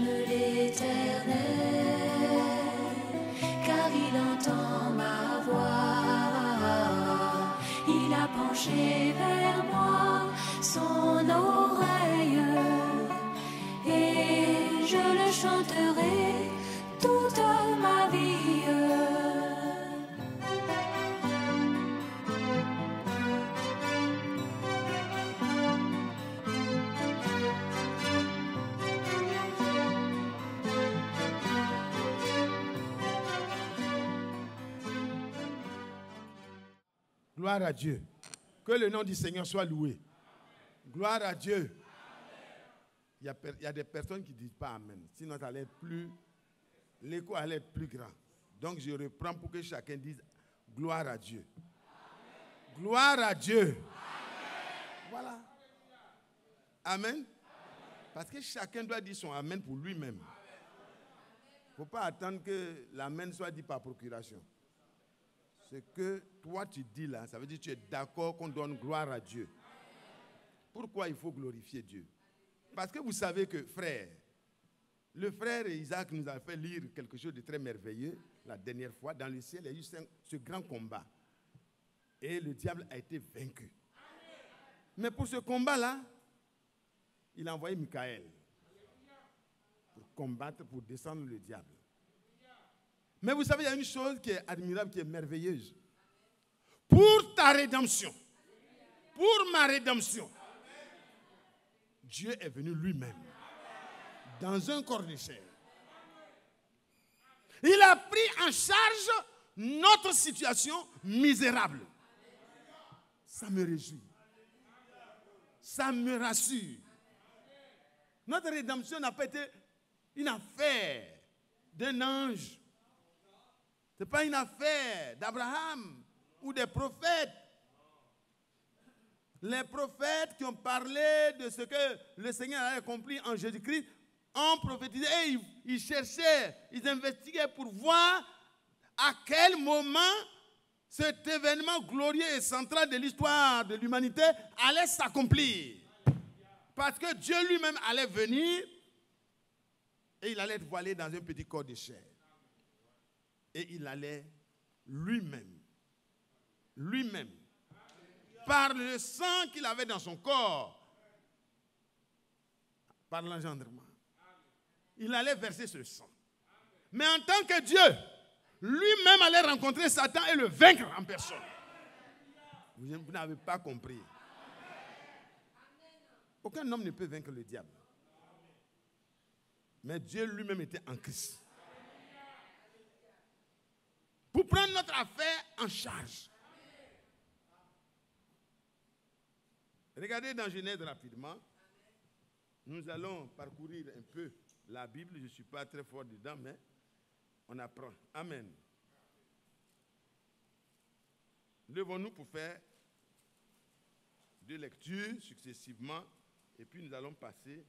j'aime l'Éternel, car il entend ma voix. Il a penché vers moi son oreille, et je le chanterai toute ma vie. Gloire à Dieu. Que le nom du Seigneur soit loué. Gloire à Dieu. Il y a des personnes qui ne disent pas Amen. Sinon, l'écho allait être plus grand. Donc, je reprends pour que chacun dise gloire à Dieu. Amen. Gloire à Dieu. Amen. Voilà. Amen. Parce que chacun doit dire son Amen pour lui-même. Il ne faut pas attendre que l'Amen soit dit par procuration. Ce que toi tu dis là, ça veut dire que tu es d'accord qu'on donne gloire à Dieu. Pourquoi il faut glorifier Dieu? Parce que vous savez que le frère Isaac nous a fait lire quelque chose de très merveilleux la dernière fois. Dans le ciel, il y a eu ce grand combat. Et le diable a été vaincu. Mais pour ce combat-là, il a envoyé Michael pour combattre, pour descendre le diable. Mais vous savez, il y a une chose qui est admirable, qui est merveilleuse. Pour ta rédemption, pour ma rédemption, Dieu est venu lui-même dans un corps de chair. Il a pris en charge notre situation misérable. Ça me réjouit. Ça me rassure. Notre rédemption n'a pas été une affaire d'un ange. Ce n'est pas une affaire d'Abraham ou des prophètes. Les prophètes qui ont parlé de ce que le Seigneur a accompli en Jésus-Christ ont prophétisé et ils cherchaient, ils investiguaient pour voir à quel moment cet événement glorieux et central de l'histoire de l'humanité allait s'accomplir. Parce que Dieu lui-même allait venir et il allait être voilé dans un petit corps de chair. Et il allait lui-même, par le sang qu'il avait dans son corps, par l'engendrement, il allait verser ce sang. Mais en tant que Dieu, lui-même allait rencontrer Satan et le vaincre en personne. Vous n'avez pas compris. Aucun homme ne peut vaincre le diable. Mais Dieu lui-même était en Christ. Pour prendre notre affaire en charge. Regardez dans Genèse rapidement. Nous allons parcourir un peu la Bible. Je ne suis pas très fort dedans, mais on apprend. Amen. Levons-nous pour faire 2 lectures successivement. Et puis nous allons passer.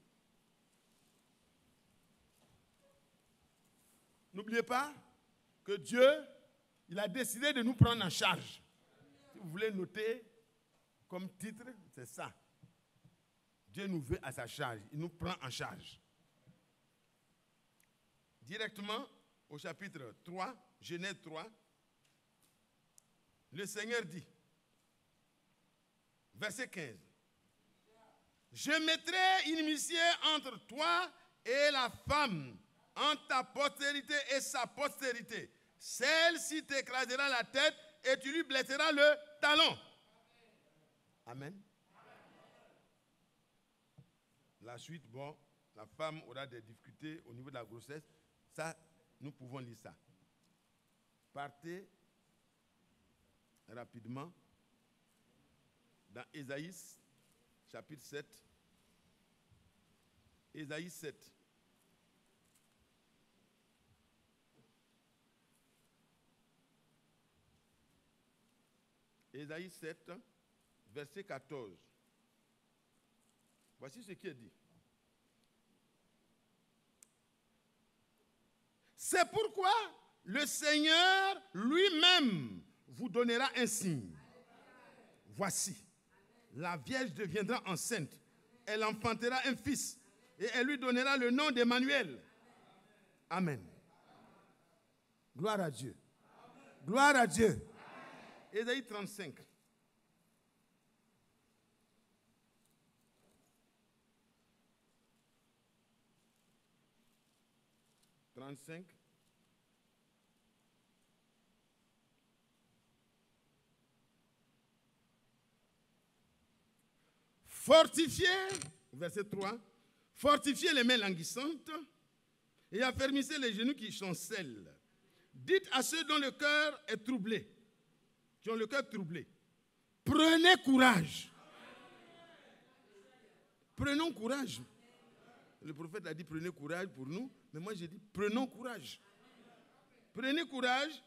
N'oubliez pas que Dieu, il a décidé de nous prendre en charge. Si vous voulez noter comme titre, c'est ça. Dieu nous veut à sa charge. Il nous prend en charge. Directement au chapitre 3, Genèse 3, le Seigneur dit, verset 15, « Je mettrai inimitié entre toi et la femme, entre ta postérité et sa postérité. Celle-ci t'écrasera la tête et tu lui blesseras le talon. » Amen. La suite, bon, la femme aura des difficultés au niveau de la grossesse. Ça, nous pouvons lire ça. Partez rapidement dans Ésaïe, chapitre 7. Ésaïe 7. Ésaïe 7, verset 14. Voici ce qui est dit. C'est pourquoi le Seigneur lui-même vous donnera un signe. Voici, la Vierge deviendra enceinte. Elle enfantera un fils Et elle lui donnera le nom d'Emmanuel. Amen. Gloire à Dieu. Gloire à Dieu. Ésaïe 35. Fortifiez, verset 3, fortifiez les mains languissantes et affermissez les genoux qui chancellent. Dites à ceux dont le cœur est troublé, qui ont le cœur troublé, prenez courage. Prenons courage. Le prophète a dit prenez courage pour nous, mais moi j'ai dit prenons courage. Prenez courage,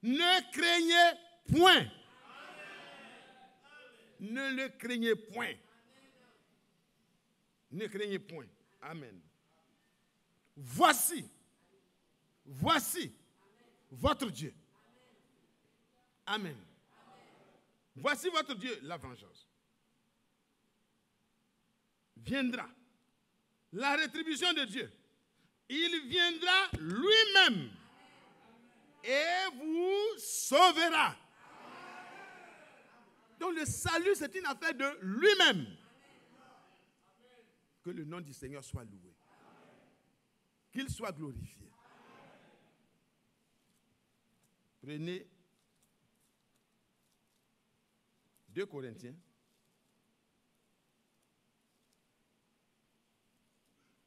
ne craignez point. Ne le craignez point. Ne craignez point. Amen. Voici votre Dieu. Amen. Voici votre Dieu, la vengeance. Viendra. La rétribution de Dieu. Il viendra lui-même et vous sauvera. Donc le salut, c'est une affaire de lui-même. Que le nom du Seigneur soit loué. Qu'il soit glorifié. Prenez 2 Corinthiens.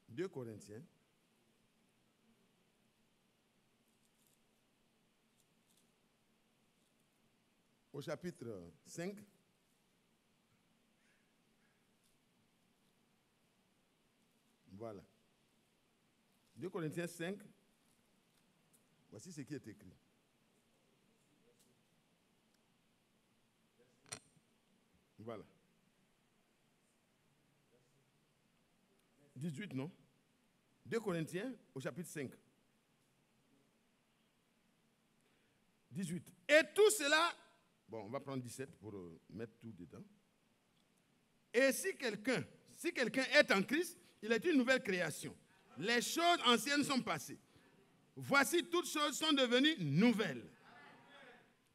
2 Corinthiens. Au chapitre 5. Voilà. 2 Corinthiens 5. Voici ce qui est écrit. Voilà. 18, non? 2 Corinthiens au chapitre 5. 18. Et tout cela, bon, on va prendre 17 pour mettre tout dedans. Et si quelqu'un est en Christ, il est une nouvelle création. Les choses anciennes sont passées. Voici, toutes choses sont devenues nouvelles.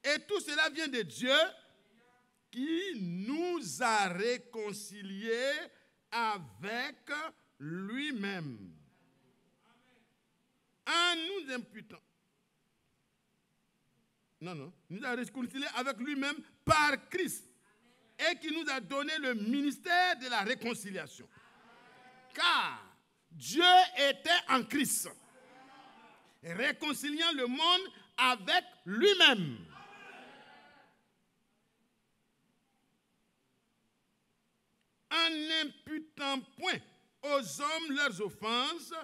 Et tout cela vient de Dieu qui nous a réconciliés avec lui-même. En nous imputant. Nous a réconciliés avec lui-même par Christ. Et qui nous a donné le ministère de la réconciliation. Car Dieu était en Christ, réconciliant le monde avec lui-même. En n'imputant point aux hommes leurs offenses,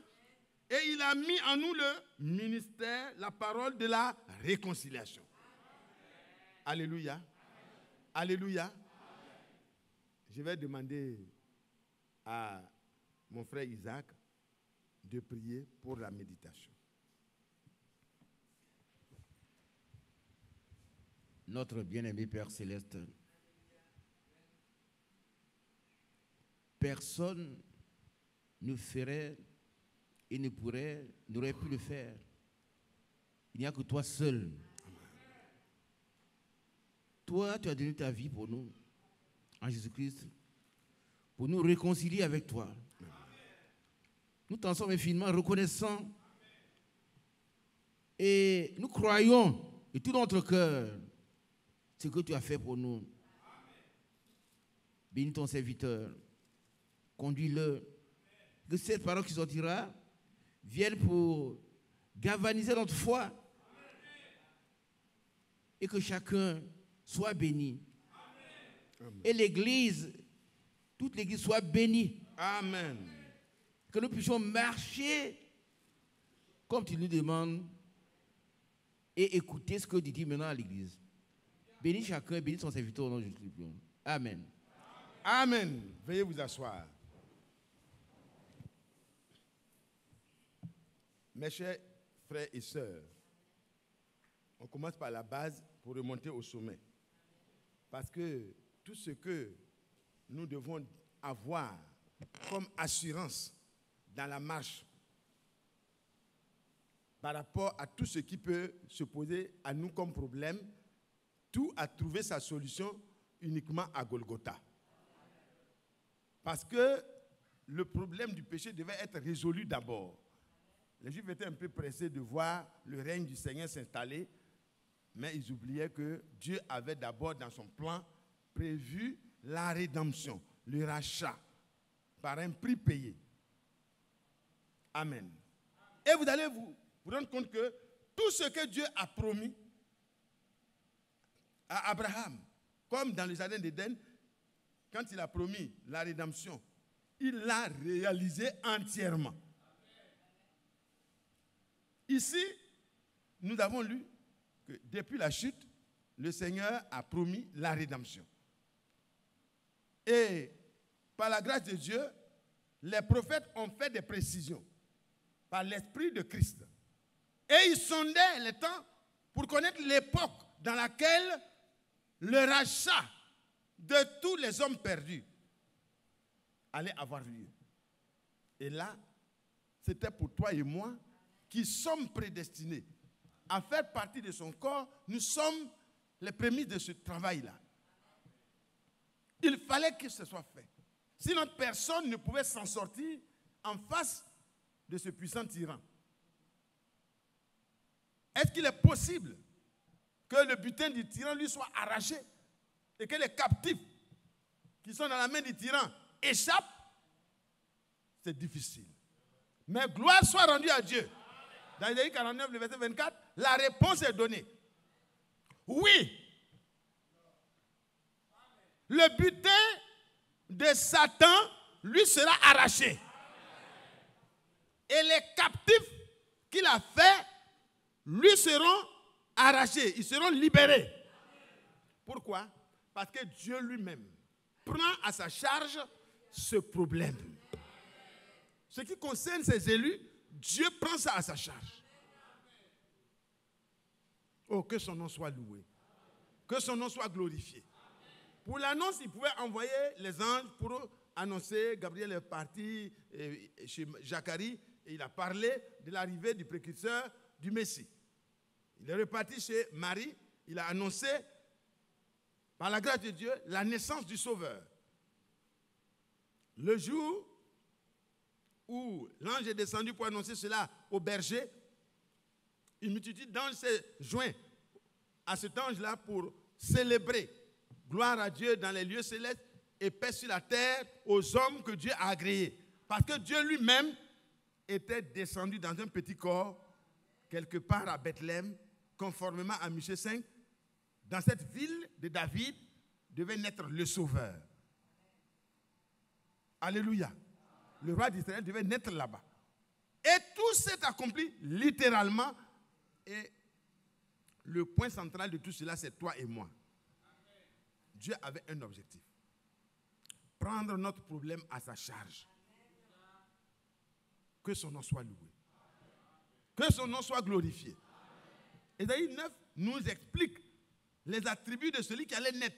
et il a mis en nous le ministère, la parole de la réconciliation. Alléluia. Alléluia. Je vais demander à mon frère Isaac de prier pour la méditation. Notre bien-aimé Père Céleste, personne ne ferait et n'aurait pu le faire. Il n'y a que toi seul. Toi, tu as donné ta vie pour nous, en Jésus-Christ, pour nous réconcilier avec toi. Nous t'en sommes infiniment reconnaissants et nous croyons de tout notre cœur ce que tu as fait pour nous. Bénis ton serviteur, conduis-le, que cette parole qui sortira vienne pour galvaniser notre foi et que chacun soit béni. Amen. Et l'Église, toute l'Église soit bénie. Amen. Que nous puissions marcher comme tu nous demandes et écouter ce que tu dis maintenant à l'Église. Bénis chacun, bénis son serviteur au nom de Jésus-Christ. Amen. Amen. Veuillez vous asseoir. Mes chers frères et sœurs, on commence par la base pour remonter au sommet. Parce que tout ce que nous devons avoir comme assurance dans la marche par rapport à tout ce qui peut se poser à nous comme problème, tout a trouvé sa solution uniquement à Golgotha. Parce que le problème du péché devait être résolu d'abord. Les Juifs étaient un peu pressés de voir le règne du Seigneur s'installer, mais ils oubliaient que Dieu avait d'abord dans son plan prévu la rédemption, le rachat, par un prix payé. Amen. Et vous allez vous rendre compte que tout ce que Dieu a promis à Abraham, comme dans le jardin d'Éden, quand il a promis la rédemption, il l'a réalisé entièrement. Ici, nous avons lu que depuis la chute, le Seigneur a promis la rédemption. Et par la grâce de Dieu, les prophètes ont fait des précisions par l'Esprit de Christ. Et ils sondaient les temps pour connaître l'époque dans laquelle le rachat de tous les hommes perdus allait avoir lieu. Et là, c'était pour toi et moi qui sommes prédestinés à faire partie de son corps. Nous sommes les prémices de ce travail-là. Il fallait que ce soit fait. Sinon, personne ne pouvait s'en sortir en face de ce puissant tyran. Est-ce qu'il est possible que le butin du tyran lui soit arraché et que les captifs qui sont dans la main du tyran échappent? C'est difficile. Mais gloire soit rendue à Dieu. Dans Isaïe 49, le verset 24, la réponse est donnée. Oui. Le butin de Satan lui sera arraché. Et les captifs qu'il a fait lui seront arrachés. Ils seront libérés. Pourquoi? Parce que Dieu lui-même prend à sa charge ce problème. Ce qui concerne ses élus, Dieu prend ça à sa charge. Oh, que son nom soit loué. Que son nom soit glorifié. Pour l'annonce, il pouvait envoyer les anges pour annoncer. Gabriel est parti chez Zacharie et il a parlé de l'arrivée du précurseur du Messie. Il est reparti chez Marie. Il a annoncé, par la grâce de Dieu, la naissance du Sauveur. Le jour où l'ange est descendu pour annoncer cela au berger, une multitude d'anges s'est joint à cet ange-là pour célébrer gloire à Dieu dans les lieux célestes et paix sur la terre aux hommes que Dieu a agréés. Parce que Dieu lui-même était descendu dans un petit corps, quelque part à Bethléem, conformément à Michée 5. Dans cette ville de David devait naître le Sauveur. Alléluia. Le roi d'Israël devait naître là-bas. Et tout s'est accompli littéralement. Et le point central de tout cela, c'est toi et moi. Dieu avait un objectif. Prendre notre problème à sa charge. Que son nom soit loué. Que son nom soit glorifié. Ésaïe 9 nous explique les attributs de celui qui allait naître.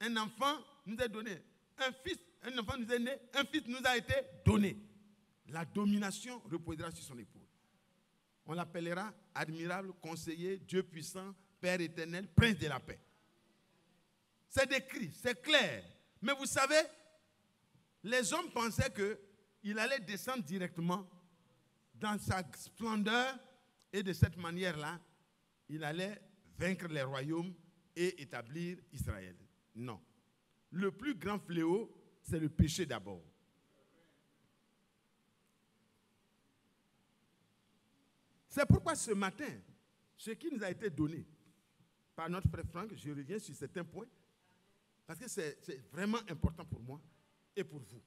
Un enfant nous est donné. Un enfant nous est né. Un fils nous a été donné. La domination reposera sur son épaule. On l'appellera admirable, conseiller, Dieu puissant, Père éternel, prince de la paix. C'est décrit, c'est clair. Mais vous savez, les hommes pensaient qu'il allait descendre directement dans sa splendeur et de cette manière-là, il allait vaincre les royaumes et établir Israël. Non. Le plus grand fléau, c'est le péché d'abord. C'est pourquoi ce matin, ce qui nous a été donné par notre frère Franck, je reviens sur certains points, parce que c'est vraiment important pour moi et pour vous.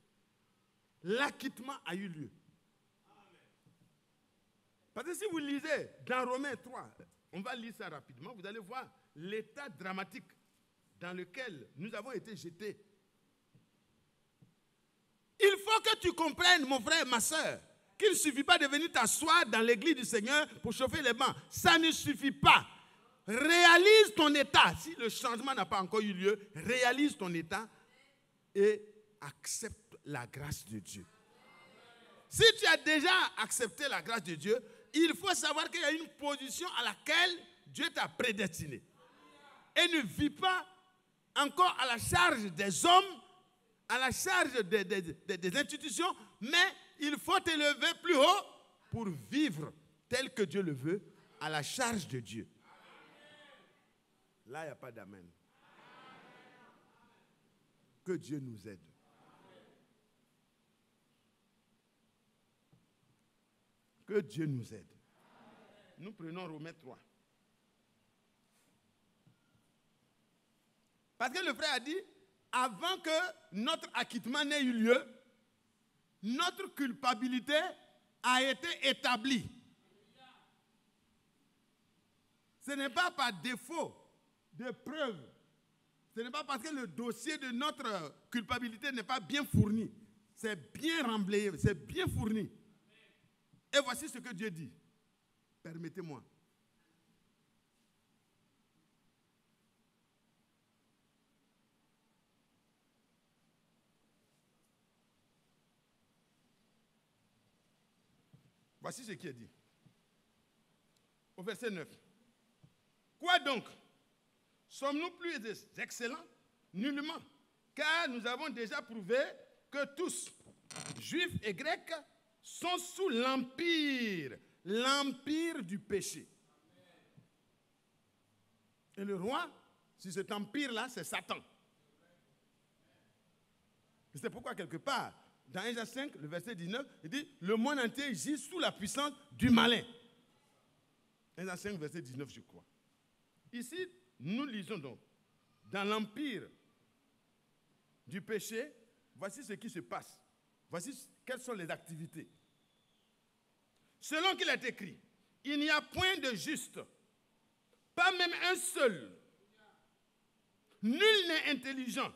L'acquittement a eu lieu. Parce que si vous lisez dans Romains 3, on va lire ça rapidement, vous allez voir l'état dramatique dans lequel nous avons été jetés. Il faut que tu comprennes, mon frère, ma soeur, qu'il ne suffit pas de venir t'asseoir dans l'église du Seigneur pour chauffer les bancs. Ça ne suffit pas. Réalise ton état. Si le changement n'a pas encore eu lieu, réalise ton état et accepte la grâce de Dieu. si tu as déjà accepté la grâce de Dieu, il faut savoir qu'il y a une position à laquelle Dieu t'a prédestiné. Et ne vis pas encore à la charge des hommes, à la charge des institutions, mais il faut t'élever plus haut pour vivre tel que Dieu le veut, à la charge de Dieu. Là, il n'y a pas d'amen. Que Dieu nous aide. Que Dieu nous aide. Nous prenons Romains 3. Parce que le frère a dit, avant que notre acquittement n'ait eu lieu, notre culpabilité a été établie. Ce n'est pas par défaut de preuves. Ce n'est pas parce que le dossier de notre culpabilité n'est pas bien fourni. C'est bien remblayé, c'est bien fourni. Et voici ce que Dieu dit. Permettez-moi. Voici ce qui est dit. Au verset 9. Quoi donc? Sommes-nous plus excellents? Nullement. Car nous avons déjà prouvé que tous, juifs et grecs, sont sous l'empire du péché. Et le roi, si cet empire-là, c'est Satan. C'est pourquoi quelque part, dans 1 Jean 5, le verset 19, il dit, le monde entier gît sous la puissance du malin. 1 Jean 5, verset 19, je crois. Ici, nous lisons donc, dans l'empire du péché, voici ce qui se passe. Voici quelles sont les activités. Selon qu'il est écrit, il n'y a point de juste, pas même un seul. Nul n'est intelligent.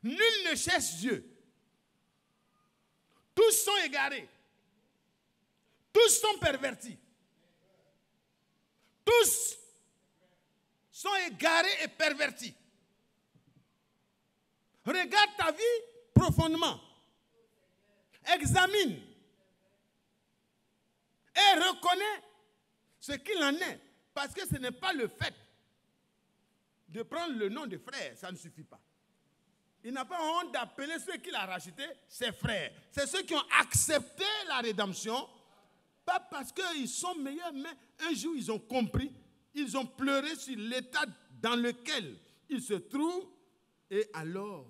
Nul ne cherche Dieu. Tous sont égarés. Tous sont pervertis. Tous sont égarés et pervertis. Regarde ta vie profondément. Examine. Et reconnais ce qu'il en est. Parce que ce n'est pas le fait de prendre le nom de frère, ça ne suffit pas. Il n'a pas honte d'appeler ceux qu'il a rachetés ses frères. C'est ceux qui ont accepté la rédemption, pas parce qu'ils sont meilleurs, mais un jour ils ont compris, ils ont pleuré sur l'état dans lequel ils se trouvent, et alors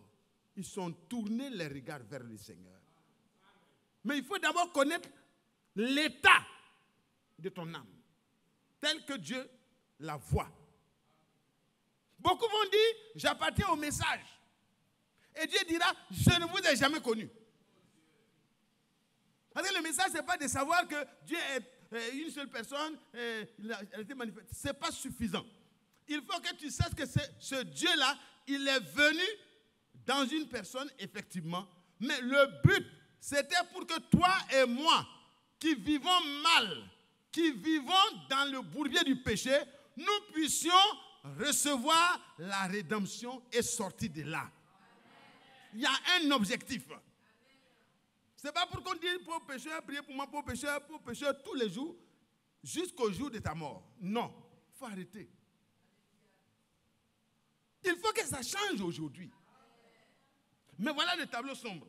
ils sont tournés les regards vers le Seigneur. Mais il faut d'abord connaître l'état de ton âme, tel que Dieu la voit. Beaucoup vont dire, j'appartiens au message. Et Dieu dira, je ne vous ai jamais connu. Parce que le message, ce n'est pas de savoir que Dieu est une seule personne, il a été manifesté. Ce n'est pas suffisant. Il faut que tu saches que ce Dieu-là, il est venu dans une personne, effectivement. Mais le but, c'était pour que toi et moi, qui vivons mal, qui vivons dans le bourbier du péché, nous puissions recevoir la rédemption et sortir de là. Il y a un objectif. Ce n'est pas pour qu'on dise pauvre pécheur, priez pour moi, pauvre pécheur tous les jours, jusqu'au jour de ta mort. Non, il faut arrêter. Il faut que ça change aujourd'hui. Mais voilà le tableau sombre.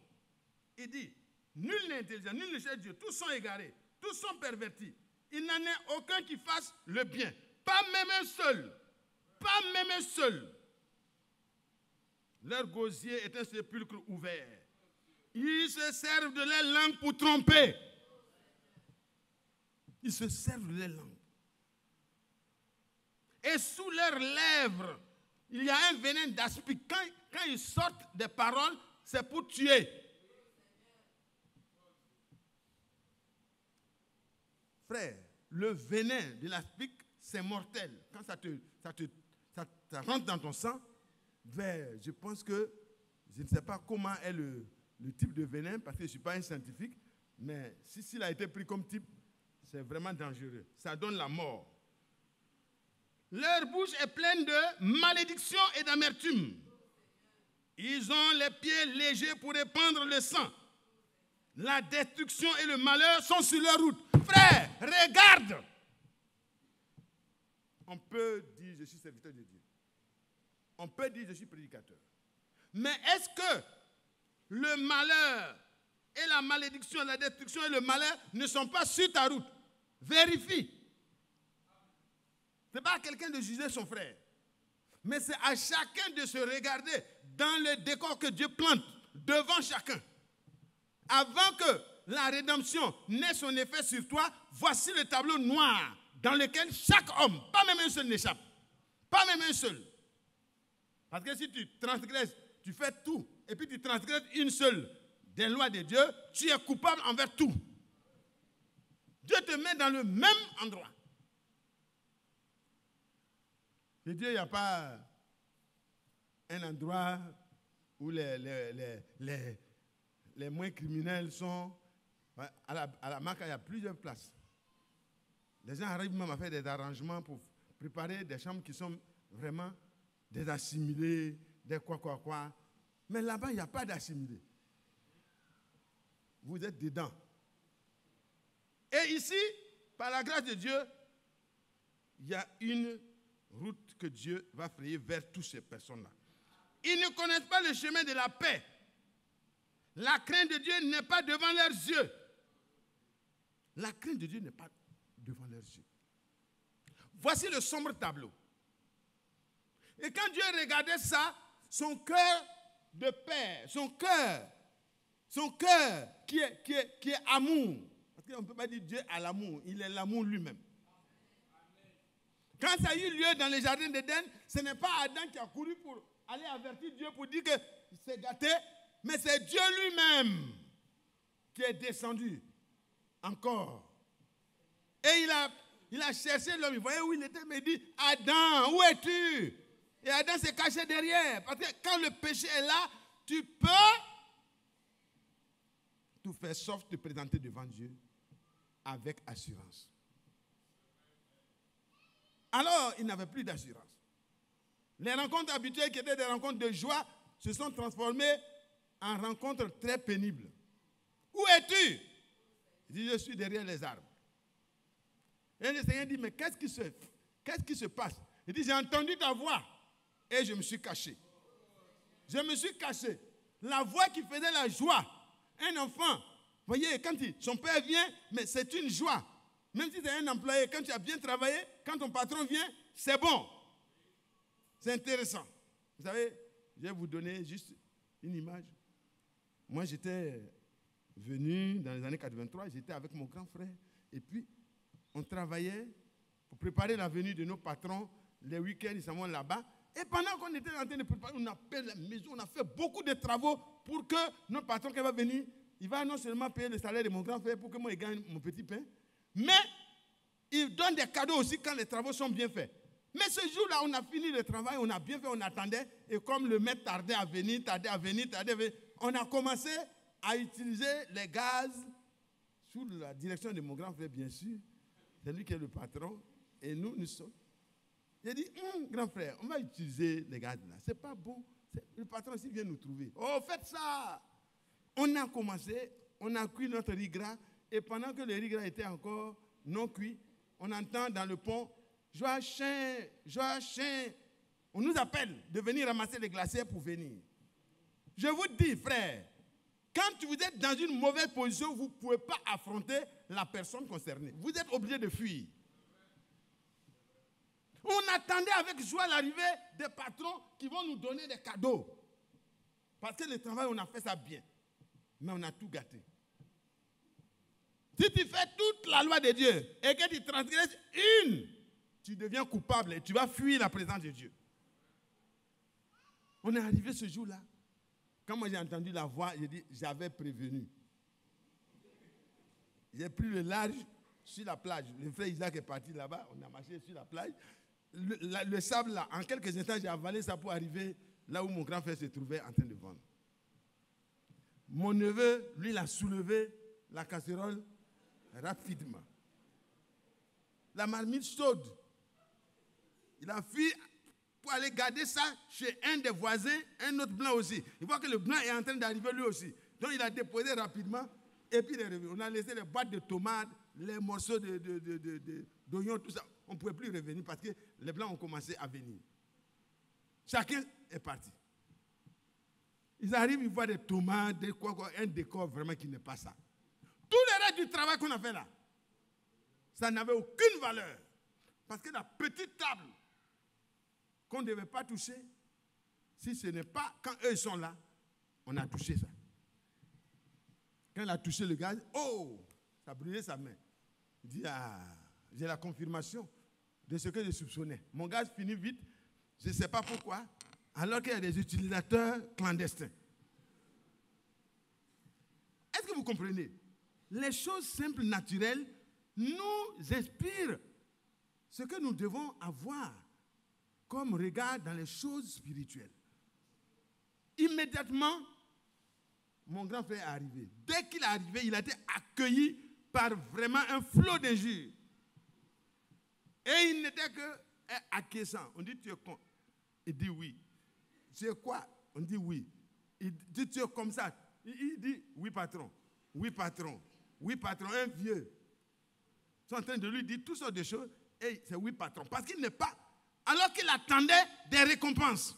Il dit, nul n'est intelligent, nul ne cherche Dieu, tous sont égarés, tous sont pervertis. Il n'en est aucun qui fasse le bien. Pas même un seul. Pas même un seul. Leur gosier est un sépulcre ouvert. Ils se servent de leur langue pour tromper. Ils se servent de leur langue. Et sous leurs lèvres, il y a un venin d'aspic. Quand ils sortent des paroles, c'est pour tuer. Frère, le venin de l'aspic, c'est mortel. Quand ça rentre dans ton sang, je pense que, je ne sais pas comment est le type de venin, parce que je ne suis pas un scientifique, mais si s'il a été pris comme type, c'est vraiment dangereux. Ça donne la mort. Leur bouche est pleine de malédiction et d'amertume. Ils ont les pieds légers pour répandre le sang. La destruction et le malheur sont sur leur route. Frère, regarde. On peut dire, je suis serviteur de Dieu. On peut dire, je suis prédicateur. Mais est-ce que le malheur et la malédiction, la destruction et le malheur ne sont pas sur ta route? Vérifie. Ce n'est pas à quelqu'un de juger son frère. Mais c'est à chacun de se regarder dans le décor que Dieu plante devant chacun. Avant que la rédemption n'ait son effet sur toi, voici le tableau noir dans lequel chaque homme, pas même un seul n'échappe. Pas même un seul. Parce que si tu transgresses, tu fais tout, et puis tu transgresses une seule des lois de Dieu, tu es coupable envers tout. Dieu te met dans le même endroit. Et Dieu, il n'y a pas un endroit où les moins criminels sont. À la Maca, il y a plusieurs places. Les gens arrivent même à faire des arrangements pour préparer des chambres qui sont vraiment des assimilés, des quoi. Mais là-bas, il n'y a pas d'assimilés. Vous êtes dedans. Et ici, par la grâce de Dieu, il y a une route que Dieu va frayer vers toutes ces personnes-là. Ils ne connaissent pas le chemin de la paix. La crainte de Dieu n'est pas devant leurs yeux. La crainte de Dieu n'est pas devant leurs yeux. Voici le sombre tableau. Et quand Dieu regardait ça, son cœur de père, son cœur qui est amour. Parce qu'on ne peut pas dire Dieu a l'amour, il est l'amour lui-même. Quand ça a eu lieu dans les jardins d'Éden, ce n'est pas Adam qui a couru pour aller avertir Dieu pour dire que c'est gâté, mais c'est Dieu lui-même qui est descendu encore. Et il a cherché l'homme, il voyait où il était, mais il dit, Adam, où es-tu? Et Adam s'est caché derrière. Parce que quand le péché est là, tu peux tout faire sauf te présenter devant Dieu avec assurance. Alors, il n'avait plus d'assurance. Les rencontres habituelles qui étaient des rencontres de joie se sont transformées en rencontres très pénibles. Où es-tu? Il dit, je suis derrière les arbres. Et le Seigneur dit, mais qu'est-ce qui se passe? Il dit, j'ai entendu ta voix et je me suis caché. Je me suis caché. La voix qui faisait la joie. Un enfant, vous voyez, quand son père vient, mais c'est une joie. Même si c'est un employé, quand tu as bien travaillé, quand ton patron vient, c'est bon. C'est intéressant. Vous savez, je vais vous donner juste une image. Moi, j'étais venu dans les années 83, j'étais avec mon grand frère. Et puis, on travaillait pour préparer la venue de nos patrons. Les week-ends, ils s'en vont là-bas. Et pendant qu'on était en train de préparer, on a fait la maison, on a fait beaucoup de travaux pour que notre patron qui va venir, il va non seulement payer le salaire de mon grand frère pour que moi, je gagne mon petit pain, mais il donne des cadeaux aussi quand les travaux sont bien faits. Mais ce jour-là, on a fini le travail, on a bien fait, on attendait. Et comme le maître tardait à venir, on a commencé à utiliser les gaz sous la direction de mon grand frère, bien sûr. C'est lui qui est le patron. Et nous sommes. J'ai dit, grand frère, on va utiliser les gaz là. C'est pas bon. Le patron ici vient nous trouver. Oh, faites ça. On a commencé, on a cuit notre riz gras. Et pendant que le riz gras était encore non cuit, on entend dans le pont, Joachim, on nous appelle de venir ramasser les glaciers pour venir. Je vous dis, frère, quand vous êtes dans une mauvaise position, vous ne pouvez pas affronter la personne concernée. Vous êtes obligé de fuir. On attendait avec joie l'arrivée des patrons qui vont nous donner des cadeaux. Parce que le travail, on a fait ça bien. Mais on a tout gâté. Si tu fais toute la loi de Dieu et que tu transgresses une, tu deviens coupable et tu vas fuir la présence de Dieu. On est arrivé ce jour-là. Quand moi j'ai entendu la voix, j'ai dit, j'avais prévenu. J'ai pris le large sur la plage. Le frère Isaac est parti là-bas, on a marché sur la plage. Le sable là, en quelques instants, j'ai avalé ça pour arriver là où mon grand frère se trouvait en train de vendre. Mon neveu, lui, il a soulevé la casserole rapidement. La marmite chaude. Il a fui pour aller garder ça chez un des voisins, un autre blanc aussi. Il voit que le blanc est en train d'arriver lui aussi. Donc il a déposé rapidement. Et puis, on a laissé les boîtes de tomates, les morceaux d'oignons, tout ça. On ne pouvait plus revenir parce que les Blancs ont commencé à venir. Chacun est parti. Ils arrivent, ils voient des tomates, un décor vraiment qui n'est pas ça. Tout le reste du travail qu'on a fait là, ça n'avait aucune valeur. Parce que la petite table qu'on ne devait pas toucher, si ce n'est pas quand eux sont là, on a touché ça. Quand il a touché le gaz, oh, ça a brûlé sa main. Il dit, ah, j'ai la confirmation de ce que je soupçonnais. Mon gaz finit vite, je ne sais pas pourquoi, alors qu'il y a des utilisateurs clandestins. Est-ce que vous comprenez? Les choses simples, naturelles, nous inspirent ce que nous devons avoir comme regard dans les choses spirituelles. Immédiatement, mon grand frère est arrivé. Dès qu'il est arrivé, il a été accueilli par vraiment un flot d'injures. Et il n'était que acquiescent. On dit, tu es con. Il dit oui. Tu es quoi? On dit oui. Il dit, tu es comme ça. Il dit, oui patron. Oui patron. Oui patron. Un vieux. Ils sont en train de lui dire toutes sortes de choses. Et c'est oui patron. Parce qu'il n'est pas... Alors qu'il attendait des récompenses.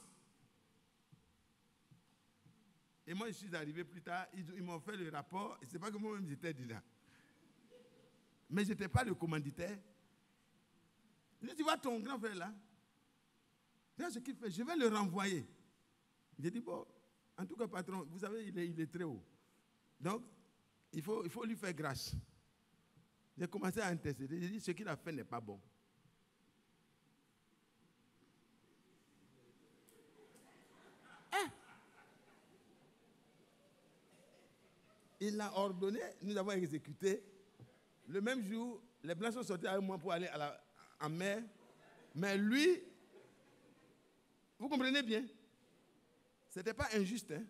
Et moi, je suis arrivé plus tard, ils m'ont fait le rapport, et ce n'est pas que moi-même j'étais déjà. Mais je n'étais pas le commanditaire. Il dit, tu vois ton grand frère là, regarde ce qu'il fait, je vais le renvoyer. J'ai dit, bon, en tout cas, patron, vous savez, il est très haut. Donc, il faut lui faire grâce. J'ai commencé à intercéder, j'ai dit, ce qu'il a fait n'est pas bon. Il l'a ordonné, nous avons exécuté. Le même jour, les Blancs sont sortis avec moi pour aller en mer. Mais lui, vous comprenez bien, ce n'était pas injuste. Hein?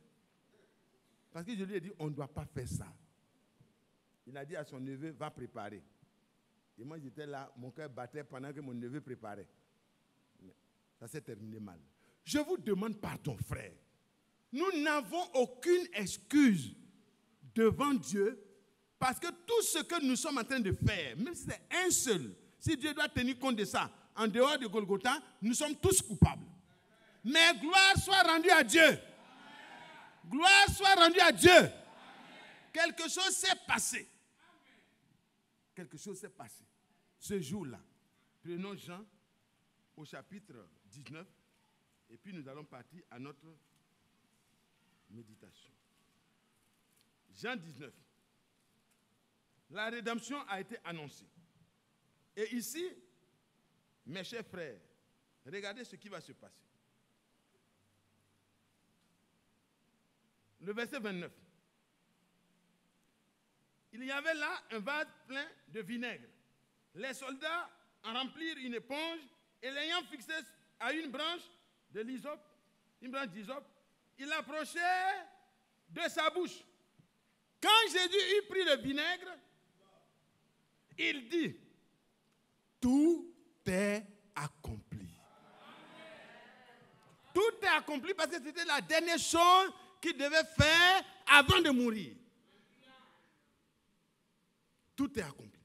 Parce que je lui ai dit, on ne doit pas faire ça. Il a dit à son neveu, va préparer. Et moi, j'étais là, mon cœur battait pendant que mon neveu préparait. Mais ça s'est terminé mal. Je vous demande pardon, frère. Nous n'avons aucune excuse devant Dieu, parce que tout ce que nous sommes en train de faire, même si c'est un seul, si Dieu doit tenir compte de ça, en dehors de Golgotha, nous sommes tous coupables. Mais gloire soit rendue à Dieu. Gloire soit rendue à Dieu. Quelque chose s'est passé. Quelque chose s'est passé. Ce jour-là, prenons Jean au chapitre 19, et puis nous allons partir à notre méditation. Jean 19. La rédemption a été annoncée. Et ici, mes chers frères, regardez ce qui va se passer. Le verset 29. Il y avait là un vase plein de vinaigre. Les soldats en remplirent une éponge et l'ayant fixé à une branche de l'hysope, une branche d'hysope, il approchait de sa bouche. Quand Jésus eut pris le vinaigre, il dit, tout est accompli. Tout est accompli parce que c'était la dernière chose qu'il devait faire avant de mourir. Tout est accompli.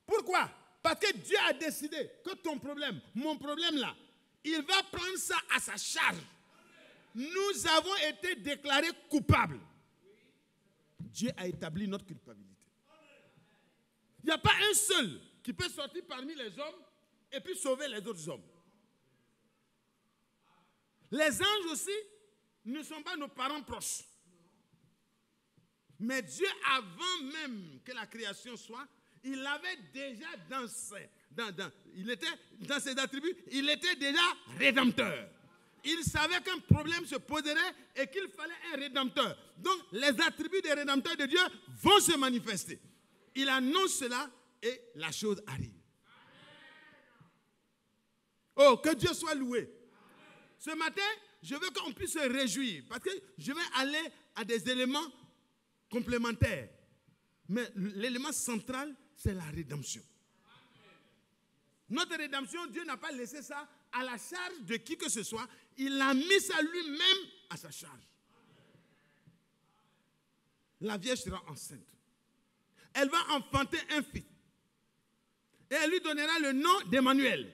Pourquoi? Parce que Dieu a décidé que ton problème, mon problème là, il va prendre ça à sa charge. Nous avons été déclarés coupables. Dieu a établi notre culpabilité. Il n'y a pas un seul qui peut sortir parmi les hommes et puis sauver les autres hommes. Les anges aussi ne sont pas nos parents proches. Mais Dieu, avant même que la création soit, il avait déjà dans ses attributs, il était déjà rédempteur. Il savait qu'un problème se poserait et qu'il fallait un rédempteur. Donc, les attributs des rédempteurs de Dieu vont se manifester. Il annonce cela et la chose arrive. Oh, que Dieu soit loué. Ce matin, je veux qu'on puisse se réjouir parce que je vais aller à des éléments complémentaires. Mais l'élément central, c'est la rédemption. Notre rédemption, Dieu n'a pas laissé ça à la charge de qui que ce soit. Il l'a mis ça lui-même à sa charge. la Vierge sera enceinte. Elle va enfanter un fils. Et elle lui donnera le nom d'Emmanuel.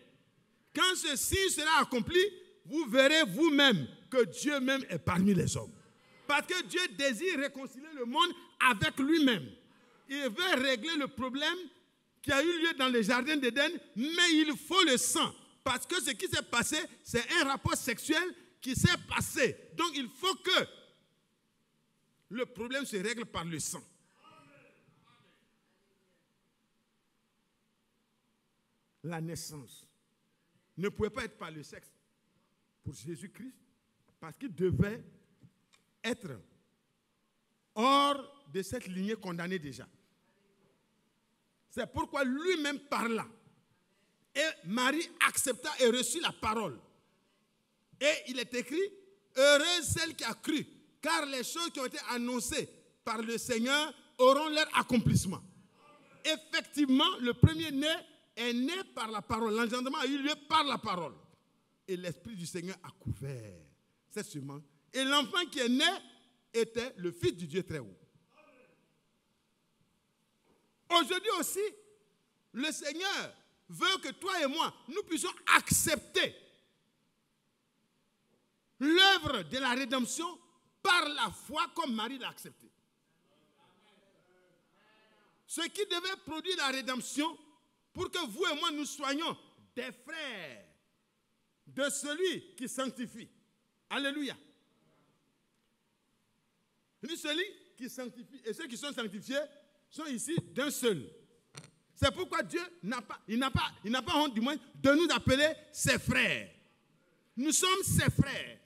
Quand ce signe sera accompli, vous verrez vous-même que Dieu même est parmi les hommes. Parce que Dieu désire réconcilier le monde avec lui-même. Il veut régler le problème qui a eu lieu dans le jardin d'Éden, mais il faut le sang. Parce que ce qui s'est passé, c'est un rapport sexuel qui s'est passé. Donc il faut que le problème se règle par le sang. La naissance ne pouvait pas être par le sexe pour Jésus-Christ, parce qu'il devait être hors de cette lignée condamnée déjà. C'est pourquoi lui-même parla. Et Marie accepta et reçut la parole. Et il est écrit, heureuse celle qui a cru, car les choses qui ont été annoncées par le Seigneur auront leur accomplissement. Effectivement, le premier-né est né par la parole. L'engendrement a eu lieu par la parole. Et l'Esprit du Seigneur a couvert cette semence. Et l'enfant qui est né était le Fils du Dieu très haut. Aujourd'hui aussi, le Seigneur veut que toi et moi, nous puissions accepter l'œuvre de la rédemption par la foi comme Marie l'a accepté. Ce qui devait produire la rédemption pour que vous et moi nous soyons des frères de celui qui sanctifie. Alléluia. Celui qui sanctifie et ceux qui sont sanctifiés sont ici d'un seul. C'est pourquoi Dieu n'a pas honte du moins de nous appeler ses frères. Nous sommes ses frères.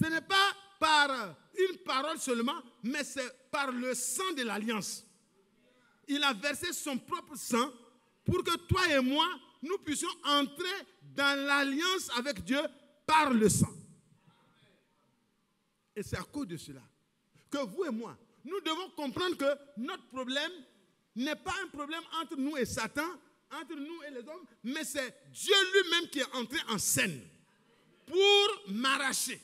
Ce n'est pas par une parole seulement, mais c'est par le sang de l'alliance. Il a versé son propre sang pour que toi et moi, nous puissions entrer dans l'alliance avec Dieu par le sang. Et c'est à cause de cela que vous et moi, nous devons comprendre que notre problème n'est pas un problème entre nous et Satan, entre nous et les hommes, mais c'est Dieu lui-même qui est entré en scène pour m'arracher,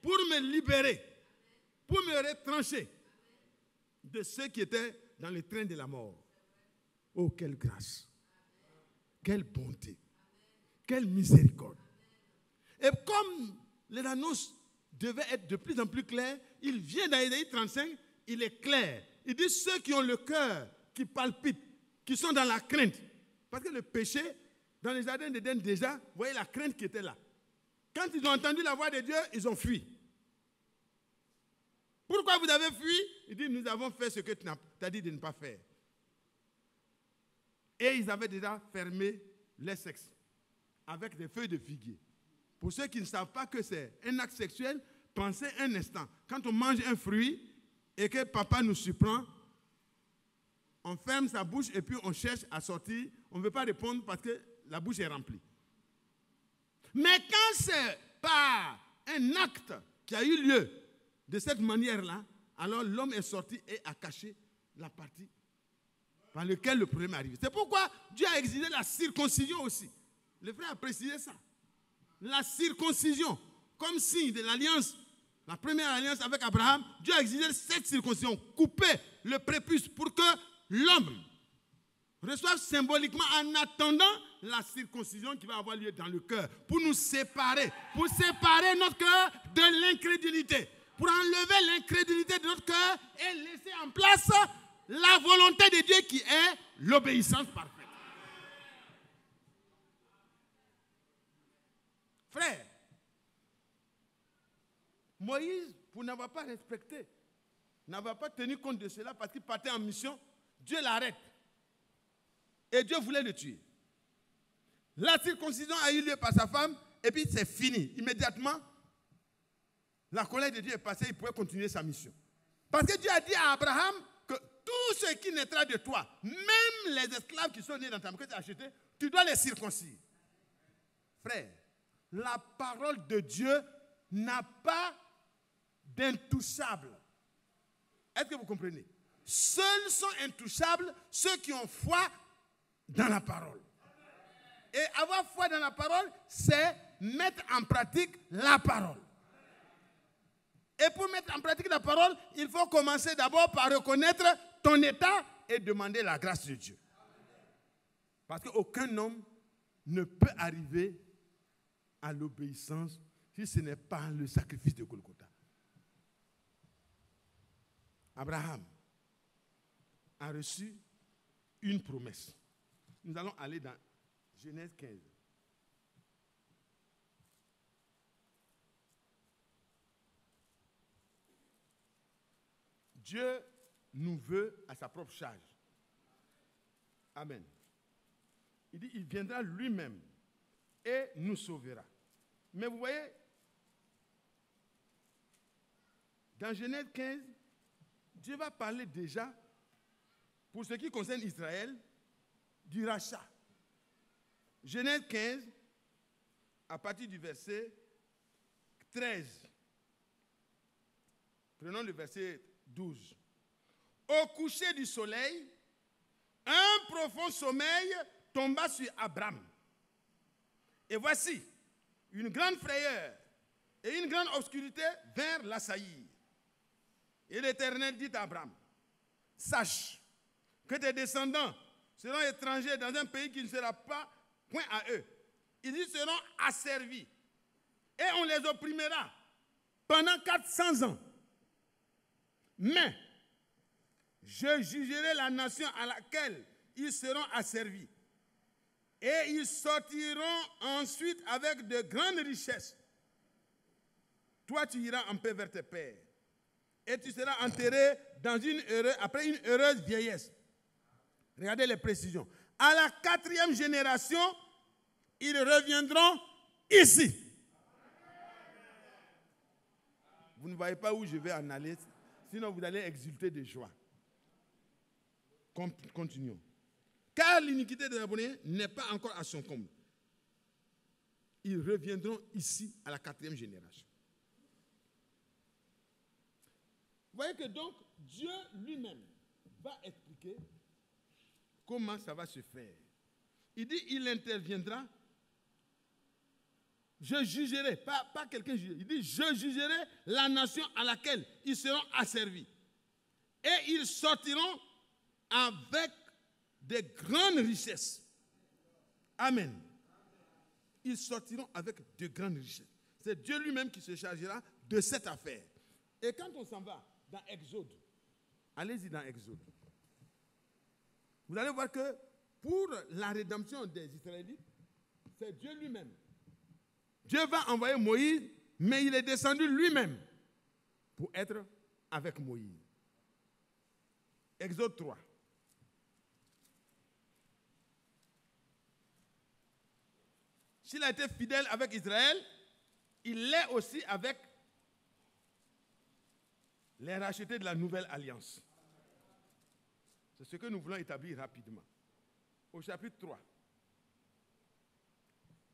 pour me libérer, pour me retrancher de ceux qui étaient dans le train de la mort. Oh, quelle grâce, quelle bonté, quelle miséricorde. Et comme les annonces devaient être de plus en plus claires, il vient dans Ésaïe 35, il est clair. Il dit ceux qui ont le cœur qui palpite, qui sont dans la crainte. Parce que le péché, dans les jardins d'Éden déjà, vous voyez la crainte qui était là. Quand ils ont entendu la voix de Dieu, ils ont fui. Pourquoi vous avez fui? Il dit, nous avons fait ce que tu as dit de ne pas faire. Et ils avaient déjà fermé les sexes avec des feuilles de figuier. Pour ceux qui ne savent pas que c'est un acte sexuel, pensez un instant. Quand on mange un fruit et que papa nous surprend, on ferme sa bouche et puis on cherche à sortir. On ne veut pas répondre parce que la bouche est remplie. Mais quand c'est par un acte qui a eu lieu de cette manière-là, alors l'homme est sorti et a caché la partie par laquelle le problème est arrivé. C'est pourquoi Dieu a exigé la circoncision aussi. Le frère a précisé ça. La circoncision, comme signe de l'alliance, la première alliance avec Abraham, Dieu a exigé cette circoncision, couper le prépuce pour que l'homme reçoive symboliquement en attendant la circoncision qui va avoir lieu dans le cœur, pour nous séparer, pour séparer notre cœur de l'incrédulité, pour enlever l'incrédulité de notre cœur et laisser en place la volonté de Dieu qui est l'obéissance parfaite. Frère, Moïse, pour n'avoir pas respecté, n'avoir pas tenu compte de cela parce qu'il partait en mission, Dieu l'arrête. Et Dieu voulait le tuer. La circoncision a eu lieu par sa femme et puis c'est fini. Immédiatement, la colère de Dieu est passée, il pouvait continuer sa mission. Parce que Dieu a dit à Abraham que tout ce qui naîtra de toi, même les esclaves qui sont nés dans ta maison que tu as acheté, tu dois les circoncire. Frère, la parole de Dieu n'a pas d'intouchable. Est-ce que vous comprenez? Seuls sont intouchables ceux qui ont foi dans la parole. Et avoir foi dans la parole, c'est mettre en pratique la parole. Et pour mettre en pratique la parole, il faut commencer d'abord par reconnaître ton état et demander la grâce de Dieu. Parce qu'aucun homme ne peut arriver à l'obéissance si ce n'est pas le sacrifice de Golgotha. Abraham a reçu une promesse. Nous allons aller dans Genèse 15. Dieu nous veut à sa propre charge. Amen. Il dit, il viendra lui-même et nous sauvera. Mais vous voyez, dans Genèse 15, Dieu va parler déjà, pour ce qui concerne Israël, du rachat. Genèse 15, à partir du verset 13. Prenons le verset 12. Au coucher du soleil, un profond sommeil tomba sur Abraham. Et voici, une grande frayeur et une grande obscurité vinrent l'assaillir. Et l'Éternel dit à Abraham, sache que tes descendants seront étrangers dans un pays qui ne sera pas point à eux. Ils y seront asservis. Et on les opprimera pendant 400 ans. Mais je jugerai la nation à laquelle ils seront asservis. Et ils sortiront ensuite avec de grandes richesses. Toi, tu iras en paix vers tes pères. Et tu seras enterré après une heureuse vieillesse. Regardez les précisions. À la 4e génération, ils reviendront ici. Vous ne voyez pas où je vais en aller, sinon vous allez exulter de joie. Continuons. Car l'iniquité des abonnés n'est pas encore à son comble. Ils reviendront ici à la 4e génération. Vous voyez que donc Dieu lui-même va expliquer comment ça va se faire. Il dit, il interviendra. Je jugerai, pas quelqu'un juger. Il dit, je jugerai la nation à laquelle ils seront asservis. Et ils sortiront avec de grandes richesses. Amen. Ils sortiront avec de grandes richesses. C'est Dieu lui-même qui se chargera de cette affaire. Et quand on s'en va dans Exode, allez-y dans Exode, vous allez voir que pour la rédemption des Israélites, c'est Dieu lui-même. Dieu va envoyer Moïse, mais il est descendu lui-même pour être avec Moïse. Exode 3. S'il a été fidèle avec Israël, il l'est aussi avec les rachetés de la nouvelle alliance. C'est ce que nous voulons établir rapidement. Au chapitre 3.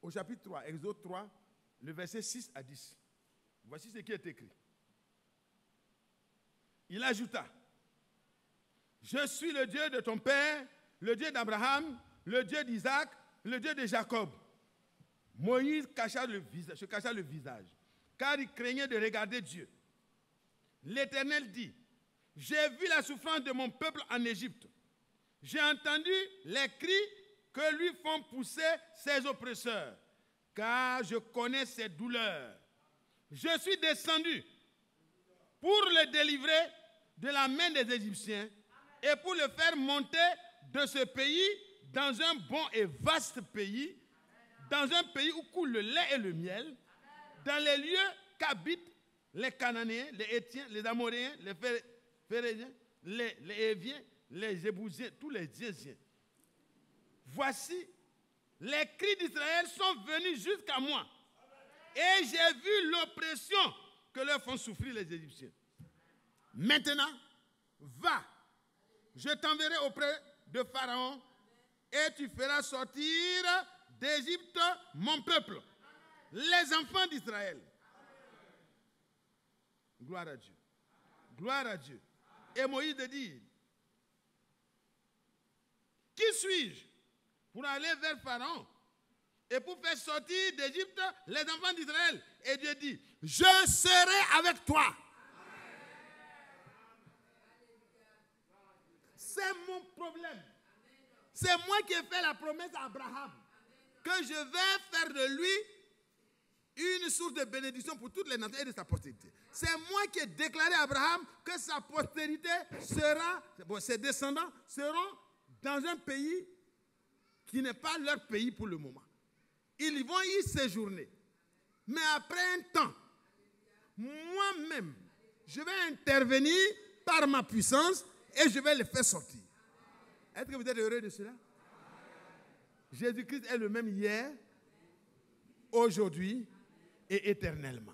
Au chapitre 3, Exode 3, le verset 6 à 10. Voici ce qui est écrit. Il ajouta, je suis le Dieu de ton père, le Dieu d'Abraham, le Dieu d'Isaac, le Dieu de Jacob. Moïse se cacha le visage, car il craignait de regarder Dieu. L'Éternel dit, j'ai vu la souffrance de mon peuple en Égypte. J'ai entendu les cris que lui font pousser ses oppresseurs, car je connais ses douleurs. Je suis descendu pour le délivrer de la main des Égyptiens et pour le faire monter de ce pays dans un bon et vaste pays, dans un pays où coule le lait et le miel, dans les lieux qu'habitent les Cananéens, les Hétiens, les Amoréens, les Phéréziens, les Héviens, les Jébousiens, tous les Jésiens. Voici, les cris d'Israël sont venus jusqu'à moi. Et j'ai vu l'oppression que leur font souffrir les Égyptiens. Maintenant, va, je t'enverrai auprès de Pharaon et tu feras sortir d'Égypte mon peuple, les enfants d'Israël. Gloire à Dieu. Gloire à Dieu. Et Moïse dit, qui suis-je pour aller vers Pharaon et pour faire sortir d'Égypte les enfants d'Israël? Et Dieu dit, je serai avec toi. c'est mon problème. C'est moi qui ai fait la promesse à Abraham que je vais faire de lui une source de bénédiction pour toutes les nations et de sa postérité. C'est moi qui ai déclaré à Abraham que sa postérité sera, ses descendants seront dans un pays qui n'est pas leur pays pour le moment. Ils vont y séjourner. Mais après un temps, moi-même, je vais intervenir par ma puissance et je vais les faire sortir. Est-ce que vous êtes heureux de cela? Jésus-Christ est le même hier, aujourd'hui et éternellement.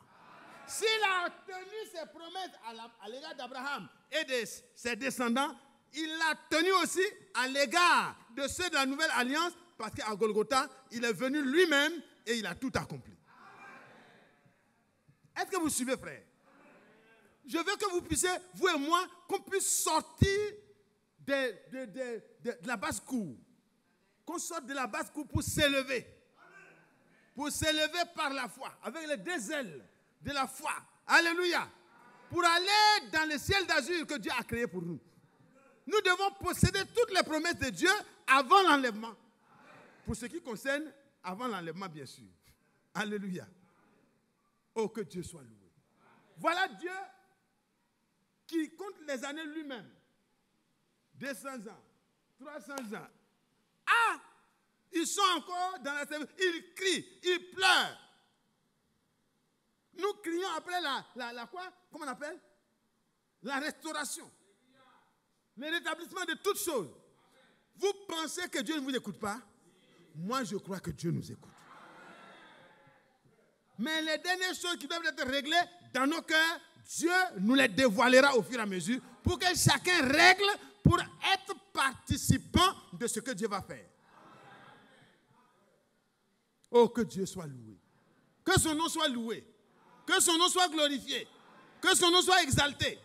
S'il a tenu ses promesses à l'égard d'Abraham et de ses descendants, il l'a tenu aussi à l'égard de ceux de la nouvelle alliance, parce qu'à Golgotha, il est venu lui-même et il a tout accompli. Est-ce que vous suivez, frère? Je veux que vous puissiez, vous et moi, qu'on puisse sortir de la basse-cour. Qu'on sorte de la basse-cour pour s'élever. Pour s'élever par la foi, avec les deux ailes de la foi. Alléluia. Pour aller dans le ciel d'azur que Dieu a créé pour nous. Nous devons posséder toutes les promesses de Dieu avant l'enlèvement. Pour ce qui concerne avant l'enlèvement, bien sûr. Alléluia. Oh, que Dieu soit loué. Voilà Dieu qui compte les années lui-même. 200 ans, 300 ans. Ah, ils sont encore dans la service. Ils crient, ils pleurent. Nous crions après la quoi? Comment on appelle? La restauration. Le rétablissement de toutes choses. Vous pensez que Dieu ne vous écoute pas? Moi, je crois que Dieu nous écoute. Mais les dernières choses qui doivent être réglées dans nos cœurs, Dieu nous les dévoilera au fur et à mesure pour que chacun règle pour être participant de ce que Dieu va faire. Oh, que Dieu soit loué. Que son nom soit loué. Que son nom soit glorifié. Que son nom soit exalté.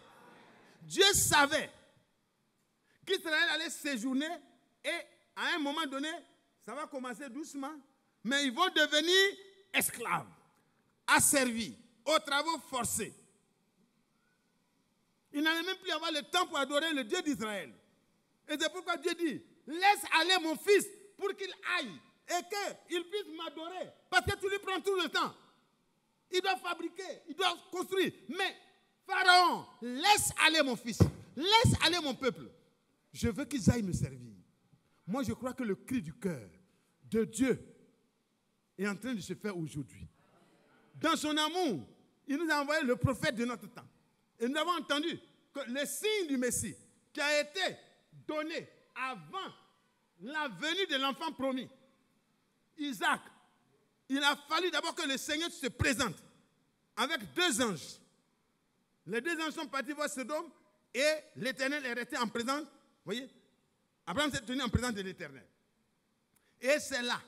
Dieu savait qu'Israël allait séjourner et à un moment donné, ça va commencer doucement, mais ils vont devenir esclaves, asservis, aux travaux forcés. Ils n'allaient même plus avoir le temps pour adorer le Dieu d'Israël. Et c'est pourquoi Dieu dit, laisse aller mon fils pour qu'il aille et qu'il puisse m'adorer. Parce que tu lui prends tout le temps. Il doit fabriquer, il doit construire. Mais Pharaon, laisse aller mon fils, laisse aller mon peuple. Je veux qu'ils aillent me servir. Moi, je crois que le cri du cœur de Dieu est en train de se faire aujourd'hui. Dans son amour, il nous a envoyé le prophète de notre temps. Et nous avons entendu que le signe du Messie qui a été donné avant la venue de l'enfant promis, Isaac, il a fallu d'abord que le Seigneur se présente avec deux anges. Les deux anges sont partis voir Sodome et l'Éternel est resté en présence. Vous voyez, Abraham s'est tenu en présence de l'Éternel. Et c'est là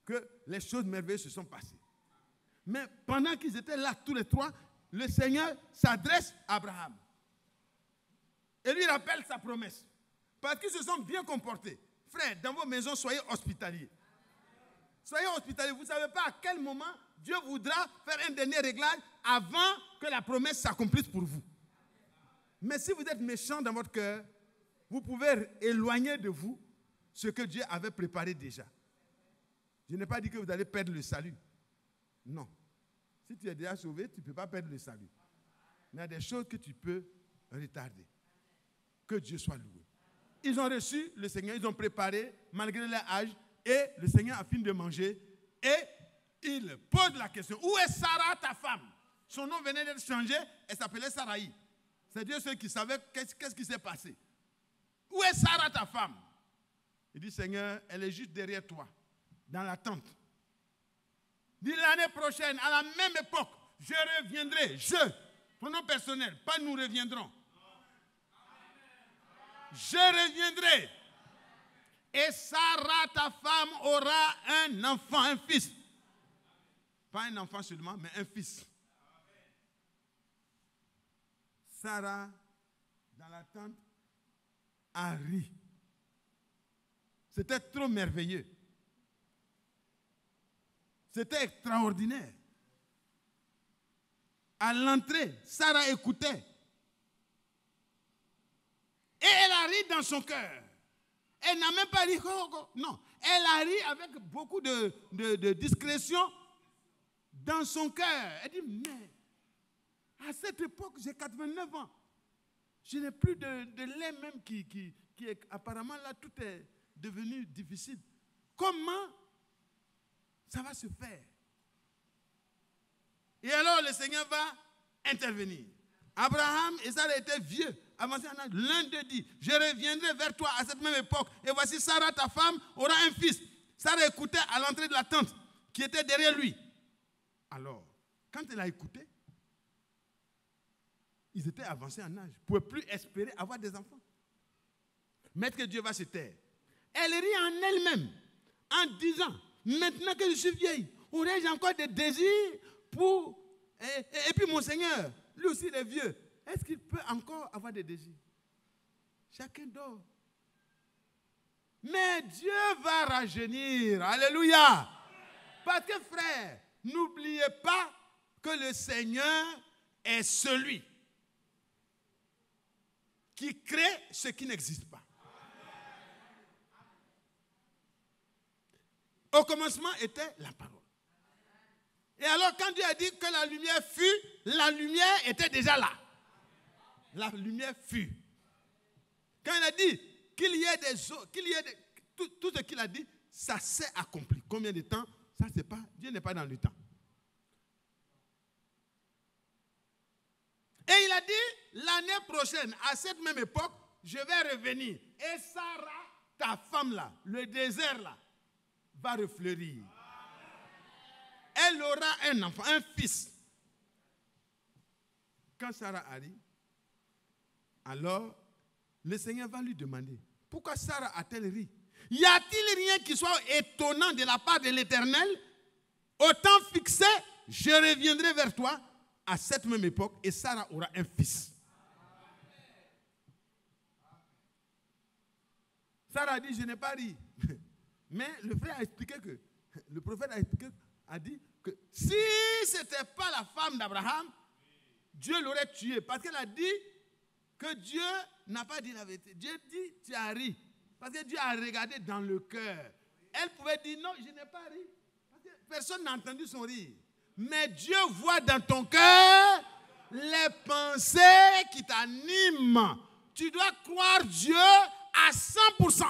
que les choses merveilleuses se sont passées. Mais pendant qu'ils étaient là tous les trois, le Seigneur s'adresse à Abraham et lui rappelle sa promesse. Parce qu'ils se sont bien comportés. Frères, dans vos maisons, soyez hospitaliers. Soyez hospitaliers. Vous ne savez pas à quel moment Dieu voudra faire un dernier réglage avant que la promesse s'accomplisse pour vous. Mais si vous êtes méchant dans votre cœur, vous pouvez éloigner de vous ce que Dieu avait préparé déjà. Je n'ai pas dit que vous allez perdre le salut. Non. Si tu es déjà sauvé, tu ne peux pas perdre le salut. Mais il y a des choses que tu peux retarder. Que Dieu soit loué. Ils ont reçu le Seigneur, ils ont préparé malgré leur âge et le Seigneur a fini de manger et il pose la question, où est Sarah ta femme? Son nom venait d'être changé, elle s'appelait Saraï. C'est Dieu seul qui savait qu'est-ce qui s'est passé. Où est Sarah ta femme? Il dit, Seigneur, elle est juste derrière toi, dans la tente. Il dit, l'année prochaine, à la même époque, je reviendrai. Je, pronom personnel, pas nous reviendrons. Je reviendrai. Et Sarah, ta femme, aura un enfant, un fils. Pas un enfant seulement, mais un fils. Sarah, dans la tente, a ri. C'était trop merveilleux. C'était extraordinaire. À l'entrée, Sarah écoutait. Et elle a ri dans son cœur. Elle n'a même pas ri. Non, elle a ri avec beaucoup de discrétion dans son cœur. Elle dit, mais à cette époque, j'ai 89 ans. Je n'ai plus de lait même qui est... Apparemment, là, tout est devenu difficile. Comment ça va se faire? Et alors, le Seigneur va intervenir. Abraham et Sarah étaient vieux, avancés en âge. L'un d'eux dit, je reviendrai vers toi à cette même époque. Et voici Sarah, ta femme, aura un fils. Sarah écoutait à l'entrée de la tente qui était derrière lui. Alors, quand elle a écouté, ils étaient avancés en âge. Ils ne pouvaient plus espérer avoir des enfants. Maître Dieu va se taire. Elle rit en elle-même en disant, maintenant que je suis vieille, aurais-je encore des désirs pour... Et puis mon Seigneur, lui aussi il est vieux. Est-ce qu'il peut encore avoir des désirs? Chacun dort. Mais Dieu va rajeunir. Alléluia. Parce que frère, n'oubliez pas que le Seigneur est celui qui crée ce qui n'existe pas. Au commencement était la parole. Et alors quand Dieu a dit que la lumière fut, la lumière était déjà là. La lumière fut. Quand il a dit qu'il y ait des eaux, tout ce qu'il a dit, ça s'est accompli. Combien de temps? Ça c'est pas, Dieu n'est pas dans le temps. Et il a dit, l'année prochaine, à cette même époque, je vais revenir. Et Sarah, ta femme là, le désert là, va refleurir. Elle aura un enfant, un fils. Quand Sarah arrive, alors le Seigneur va lui demander, pourquoi Sarah a-t-elle ri? Y a-t-il rien qui soit étonnant de la part de l'Éternel? Au temps fixé, je reviendrai vers toi à cette même époque et Sarah aura un fils. Sarah a dit, je n'ai pas ri. Mais le frère a expliqué que, le prophète a dit que si ce n'était pas la femme d'Abraham, Dieu l'aurait tué. Parce qu'elle a dit que Dieu n'a pas dit la vérité. Dieu dit, tu as ri. Parce que Dieu a regardé dans le cœur. Elle pouvait dire, non, je n'ai pas ri. Parce que personne n'a entendu son rire. Mais Dieu voit dans ton cœur les pensées qui t'animent. Tu dois croire Dieu à 100%.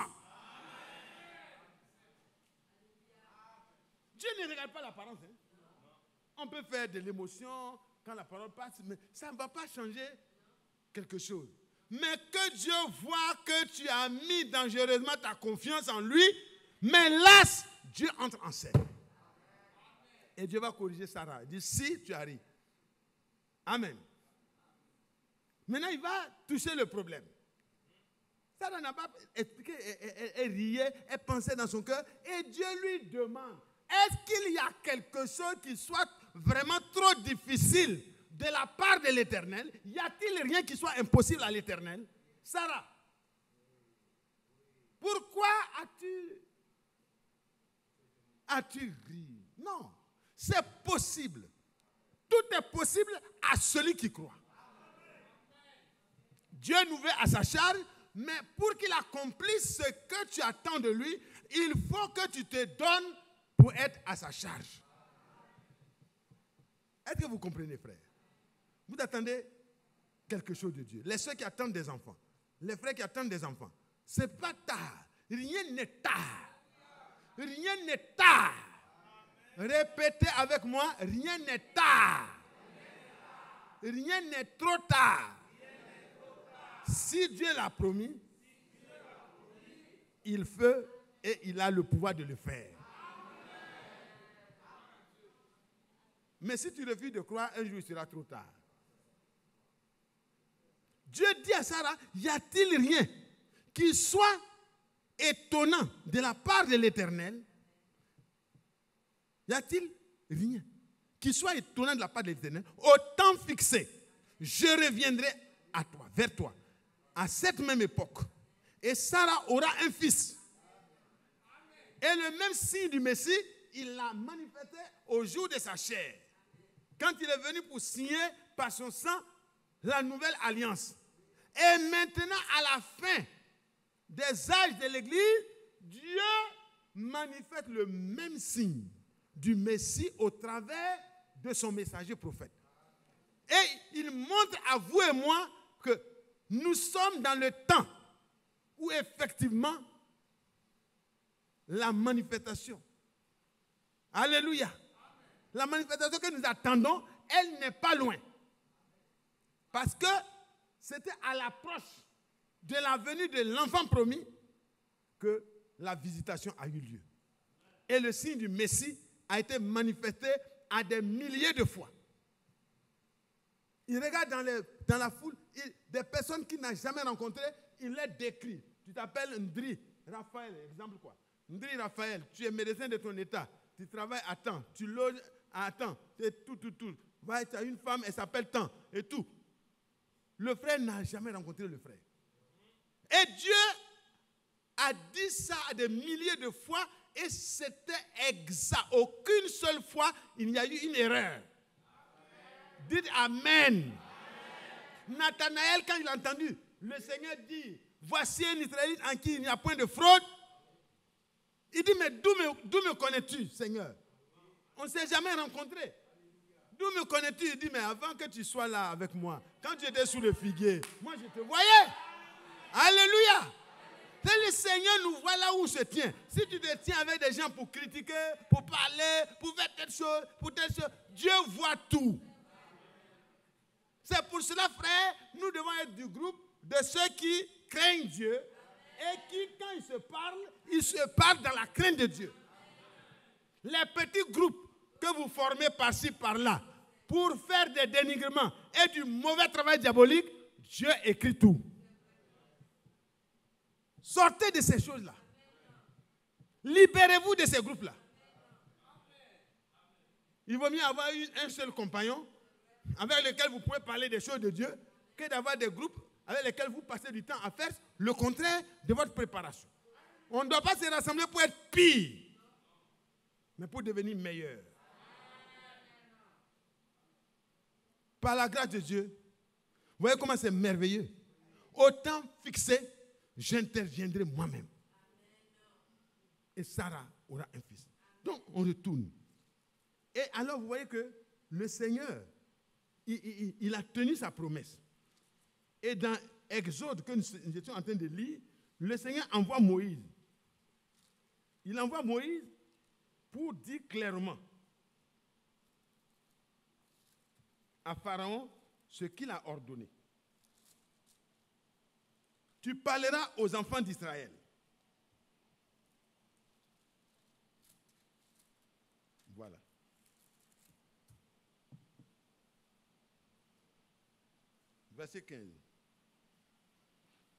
Dieu ne regarde pas l'apparence. Hein. On peut faire de l'émotion quand la parole passe, mais ça ne va pas changer quelque chose. Mais que Dieu voit que tu as mis dangereusement ta confiance en lui, mais là, Dieu entre en scène. Et Dieu va corriger Sarah. Il dit, si tu arrives. Amen. Maintenant, il va toucher le problème. Sarah n'a pas expliqué, elle riait, elle pensait dans son cœur, et Dieu lui demande, est-ce qu'il y a quelque chose qui soit vraiment trop difficile de la part de l'Éternel? Y a-t-il rien qui soit impossible à l'Éternel? Sarah, pourquoi as-tu ri? Non, c'est possible. Tout est possible à celui qui croit. Dieu nous veut à sa charge, mais pour qu'il accomplisse ce que tu attends de lui, il faut que tu te donnes pour être à sa charge. Est-ce que vous comprenez, frère? Vous attendez quelque chose de Dieu. Les soeurs qui attendent des enfants, les frères qui attendent des enfants, ce n'est pas tard. Rien n'est tard. Rien n'est tard. Répétez avec moi, rien n'est tard. Rien n'est trop tard. Si Dieu l'a promis, il fait et il a le pouvoir de le faire. Mais si tu refuses de croire, un jour il sera trop tard. Dieu dit à Sarah, y a-t-il rien qui soit étonnant de la part de l'Éternel? Y a-t-il rien qui soit étonnant de la part de l'Éternel? Au temps fixé, je reviendrai à toi, vers toi, à cette même époque. Et Sarah aura un fils. Et le même signe du Messie, il l'a manifesté au jour de sa chair. Quand il est venu pour signer par son sang la nouvelle alliance. Et maintenant, à la fin des âges de l'Église, Dieu manifeste le même signe du Messie au travers de son messager prophète. Et il montre à vous et moi que nous sommes dans le temps où effectivement la manifestation, alléluia, la manifestation que nous attendons, elle n'est pas loin. Parce que c'était à l'approche de la venue de l'enfant promis que la visitation a eu lieu. Et le signe du Messie a été manifesté à des milliers de fois. Il regarde dans la foule, des personnes qu'il n'a jamais rencontrées, il les décrit. Tu t'appelles Ndri Raphaël, exemple quoi. Ndri Raphaël, tu es médecin de ton état, tu travailles à temps, tu loges à temps, tu as une femme, elle s'appelle tant, et tout. Le frère n'a jamais rencontré le frère. Et Dieu a dit ça à des milliers de fois et c'était exact. Aucune seule fois, il n'y a eu une erreur. Dites Amen. Nathanaël, quand il a entendu le Seigneur dire, voici un Israélite en qui il n'y a point de fraude, il dit, mais d'où me connais-tu, Seigneur? On ne s'est jamais rencontrés. D'où me connais-tu? Il dit, mais avant que tu sois là avec moi, quand tu étais sous le figuier, moi je te voyais. Alléluia. C'est le Seigneur nous voit là où on se tient. Si tu te tiens avec des gens pour critiquer, pour parler, pour faire telle chose, Dieu voit tout. C'est pour cela, frère, nous devons être du groupe de ceux qui craignent Dieu et qui, quand ils se parlent dans la crainte de Dieu. Les petits groupes que vous formez par-ci, par-là, pour faire des dénigrements et du mauvais travail diabolique, Dieu écrit tout. Sortez de ces choses-là. Libérez-vous de ces groupes-là. Il vaut mieux avoir un seul compagnon avec lequel vous pouvez parler des choses de Dieu que d'avoir des groupes avec lesquels vous passez du temps à faire le contraire de votre préparation. On ne doit pas se rassembler pour être pire, mais pour devenir meilleur. Par la grâce de Dieu, vous voyez comment c'est merveilleux. Au temps fixé, j'interviendrai moi-même. Et Sarah aura un fils. Donc, on retourne. Et alors, vous voyez que le Seigneur, il a tenu sa promesse. Et dans Exode, que nous étions en train de lire, le Seigneur envoie Moïse. Il envoie Moïse pour dire clairement à Pharaon ce qu'il a ordonné. Tu parleras aux enfants d'Israël. Voilà. Verset 15.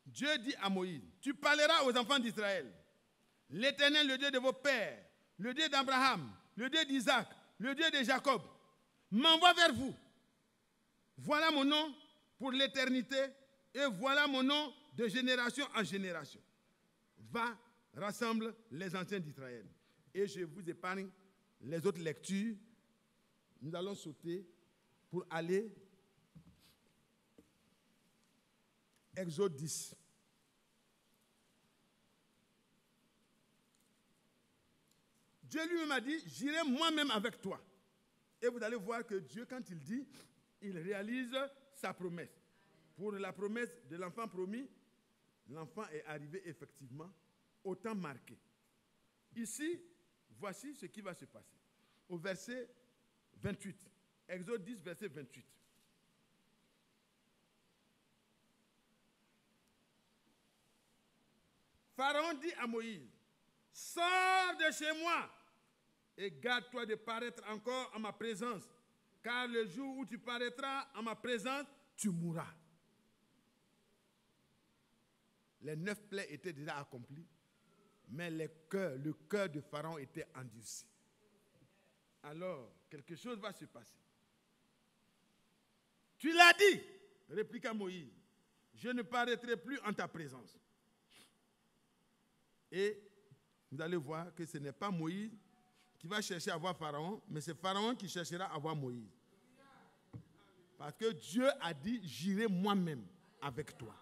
Dieu dit à Moïse, tu parleras aux enfants d'Israël. L'Éternel, le Dieu de vos pères, le Dieu d'Abraham, le Dieu d'Isaac, le Dieu de Jacob, m'envoie vers vous. Voilà mon nom pour l'éternité et voilà mon nom de génération en génération. Va, rassemble les anciens d'Israël. Et je vous épargne les autres lectures. Nous allons sauter pour aller Exode 10. Dieu lui-même a dit, j'irai moi-même avec toi. Et vous allez voir que Dieu, quand il dit, il réalise sa promesse. Pour la promesse de l'enfant promis, l'enfant est arrivé effectivement au temps marqué. Ici, voici ce qui va se passer. Au verset 28. Exode 10, verset 28. Pharaon dit à Moïse, sors de chez moi et garde-toi de paraître encore en ma présence, car le jour où tu paraîtras en ma présence, tu mourras. Les 9 plaies étaient déjà accomplies, mais le cœur de Pharaon était endurci. Alors, quelque chose va se passer. Tu l'as dit, répliqua Moïse, je ne paraîtrai plus en ta présence. Et vous allez voir que ce n'est pas Moïse qui va chercher à voir Pharaon, mais c'est Pharaon qui cherchera à voir Moïse. Parce que Dieu a dit, j'irai moi-même avec toi.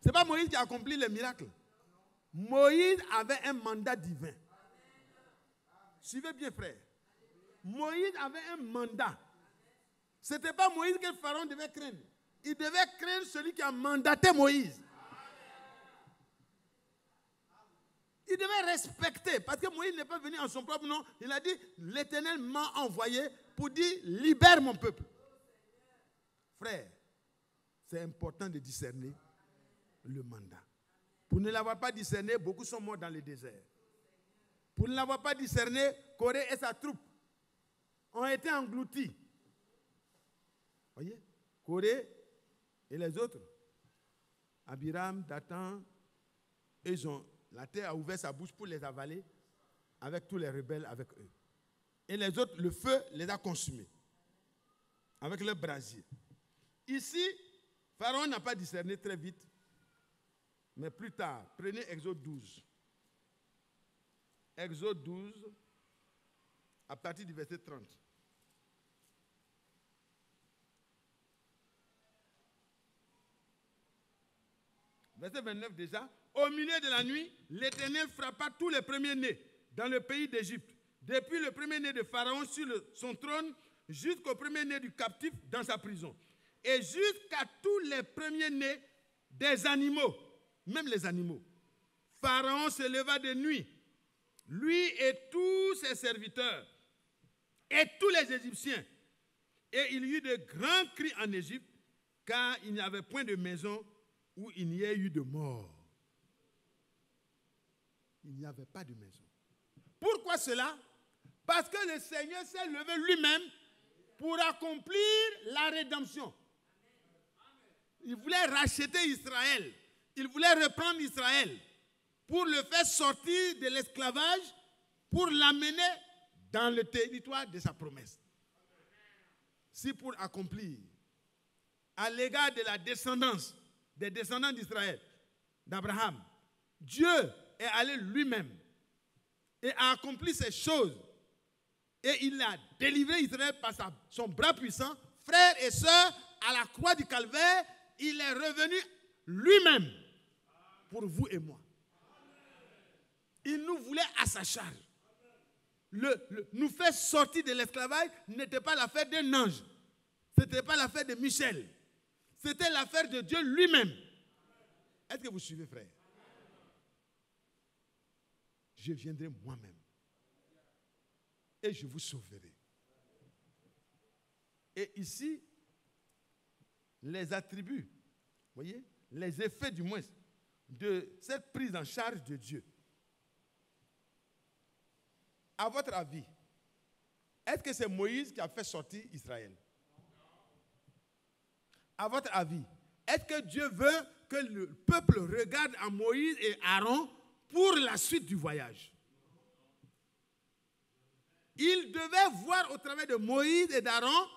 Ce n'est pas Moïse qui a accompli les miracles. Moïse avait un mandat divin. Suivez bien, frère. Moïse avait un mandat. Ce n'était pas Moïse que Pharaon devait craindre. Il devait craindre celui qui a mandaté Moïse. Il devait respecter, parce que Moïse n'est pas venu en son propre nom. Il a dit, l'Éternel m'a envoyé pour dire, libère mon peuple. Frère, c'est important de discerner le mandat. Pour ne l'avoir pas discerné, beaucoup sont morts dans le désert. Pour ne l'avoir pas discerné, Corée et sa troupe ont été engloutis. Voyez, Corée et les autres, Abiram, Dathan, la terre a ouvert sa bouche pour les avaler avec tous les rebelles avec eux. Et les autres, le feu les a consumés avec le brasier. Ici, Pharaon n'a pas discerné très vite, mais plus tard, prenez Exode 12. Exode 12, à partir du verset 30. Verset 29 déjà. Au milieu de la nuit, l'Éternel frappa tous les premiers-nés dans le pays d'Égypte, depuis le premier-né de Pharaon sur son trône, jusqu'au premier-né du captif dans sa prison, et jusqu'à tous les premiers-nés des animaux, même les animaux. Pharaon se leva de nuit, lui et tous ses serviteurs, et tous les Égyptiens, et il y eut de grands cris en Égypte, car il n'y avait point de maison où il n'y ait eu de mort. Il n'y avait pas de maison. Pourquoi cela? Parce que le Seigneur s'est levé lui-même pour accomplir la rédemption. Il voulait racheter Israël. Il voulait reprendre Israël pour le faire sortir de l'esclavage, pour l'amener dans le territoire de sa promesse. Si pour accomplir à l'égard de la descendance, des descendants d'Israël, d'Abraham, Dieu est allé lui-même et a accompli ces choses. Et il a délivré Israël par son bras puissant. Frères et sœurs, à la croix du Calvaire, il est revenu lui-même pour vous et moi. Il nous voulait à sa charge. Nous faire sortir de l'esclavage n'était pas l'affaire d'un ange. Ce n'était pas l'affaire de Michel. C'était l'affaire de Dieu lui-même. Est-ce que vous suivez, frère? Je viendrai moi-même. Et je vous sauverai. Et ici, les attributs, voyez, les effets du moins de cette prise en charge de Dieu. À votre avis, est-ce que c'est Moïse qui a fait sortir Israël? À votre avis, est-ce que Dieu veut que le peuple regarde à Moïse et Aaron pour la suite du voyage? Ils devaient voir au travers de Moïse et d'Aaron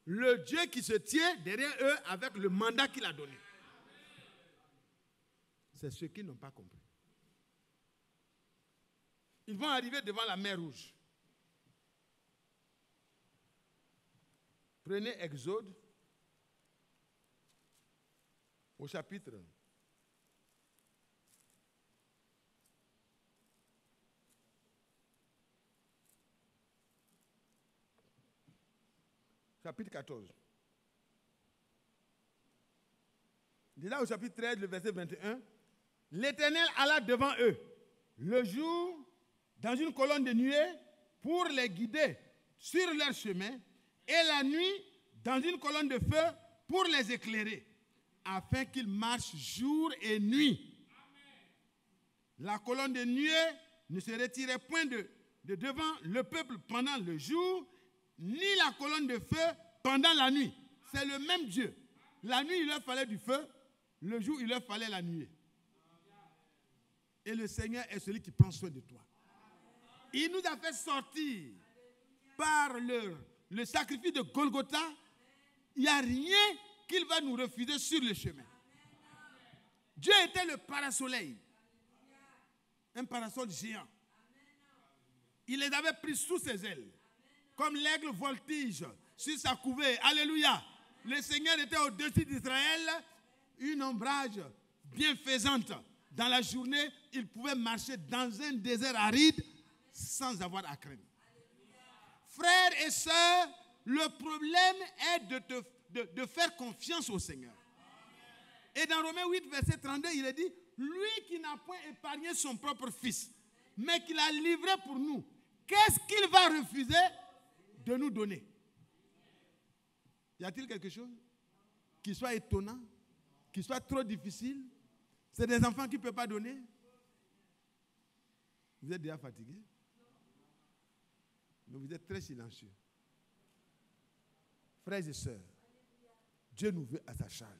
le Dieu qui se tient derrière eux avec le mandat qu'il a donné. C'est ce qu'ils n'ont pas compris. Ils vont arriver devant la mer Rouge. Prenez Exode au chapitre 14. Déjà au chapitre 13, le verset 21, l'Éternel alla devant eux le jour dans une colonne de nuée pour les guider sur leur chemin, et la nuit dans une colonne de feu pour les éclairer, afin qu'ils marchent jour et nuit. La colonne de nuée ne se retirait point de devant le peuple pendant le jour, ni la colonne de feu pendant la nuit. C'est le même Dieu. La nuit, il leur fallait du feu. Le jour, il leur fallait la nuée. Et le Seigneur est celui qui prend soin de toi. Il nous a fait sortir par le sacrifice de Golgotha. Il n'y a rien qu'il va nous refuser sur le chemin. Dieu était le parasoleil. Un parasol géant. Il les avait pris sous ses ailes. Comme l'aigle voltige sur sa couvée. Alléluia. Le Seigneur était au-dessus d'Israël. Une ombrage bienfaisante. Dans la journée, ils pouvaient marcher dans un désert aride sans avoir à craindre. Frères et sœurs, le problème est de faire confiance au Seigneur. Et dans Romains 8, verset 32, il est dit, lui qui n'a point épargné son propre fils, mais qui l'a livré pour nous, qu'est-ce qu'il va refuser de nous donner? Y a-t-il quelque chose qui soit étonnant, qui soit trop difficile? C'est des enfants qui ne peuvent pas donner. Vous êtes déjà fatigué? Mais vous êtes très silencieux. Frères et sœurs, Dieu nous veut à sa charge.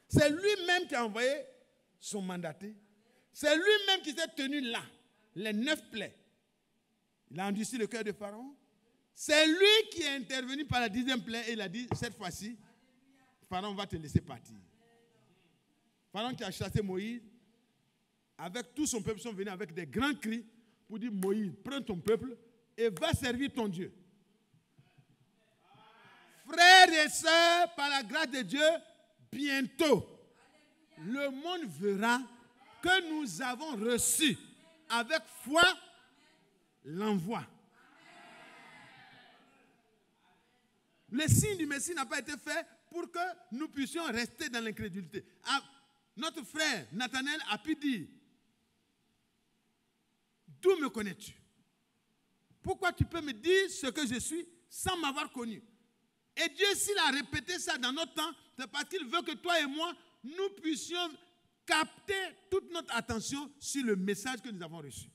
C'est lui-même qui a envoyé son mandaté. C'est lui-même qui s'est tenu là, les 9 plaies. Il a endurci le cœur de Pharaon. C'est lui qui est intervenu par la 10e plaie et il a dit, cette fois-ci, Pharaon va te laisser partir. Pharaon qui a chassé Moïse, avec tout son peuple, sont venus avec des grands cris pour dire, Moïse, prends ton peuple et va servir ton Dieu. Frères et sœurs, par la grâce de Dieu, bientôt, le monde verra que nous avons reçu avec foi l'envoi. Le signe du Messie n'a pas été fait pour que nous puissions rester dans l'incrédulité. Notre frère Nathanaël a pu dire, d'où me connais-tu? Pourquoi tu peux me dire ce que je suis sans m'avoir connu? Et Dieu, s'il a répété ça dans notre temps, c'est parce qu'il veut que toi et moi, nous puissions capter toute notre attention sur le message que nous avons reçu.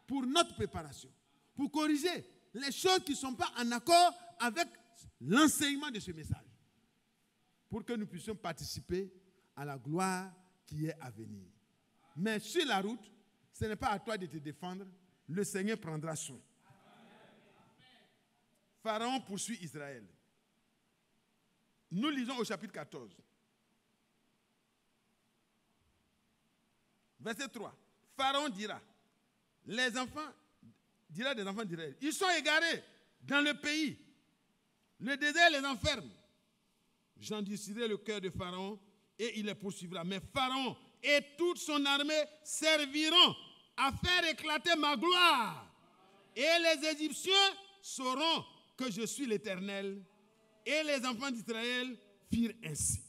Pour notre préparation. Pour corriger les choses qui ne sont pas en accord avec l'enseignement de ce message. Pour que nous puissions participer à la gloire qui est à venir. Mais sur la route, ce n'est pas à toi de te défendre. Le Seigneur prendra soin. Pharaon poursuit Israël. Nous lisons au chapitre 14. Verset 3. Pharaon dira, des enfants d'Israël, ils sont égarés dans le pays. Le désert les enferme. J'endurcirai le cœur de Pharaon et il les poursuivra. Mais Pharaon et toute son armée serviront à faire éclater ma gloire. Et les Égyptiens sauront que je suis l'Éternel. Et les enfants d'Israël firent ainsi.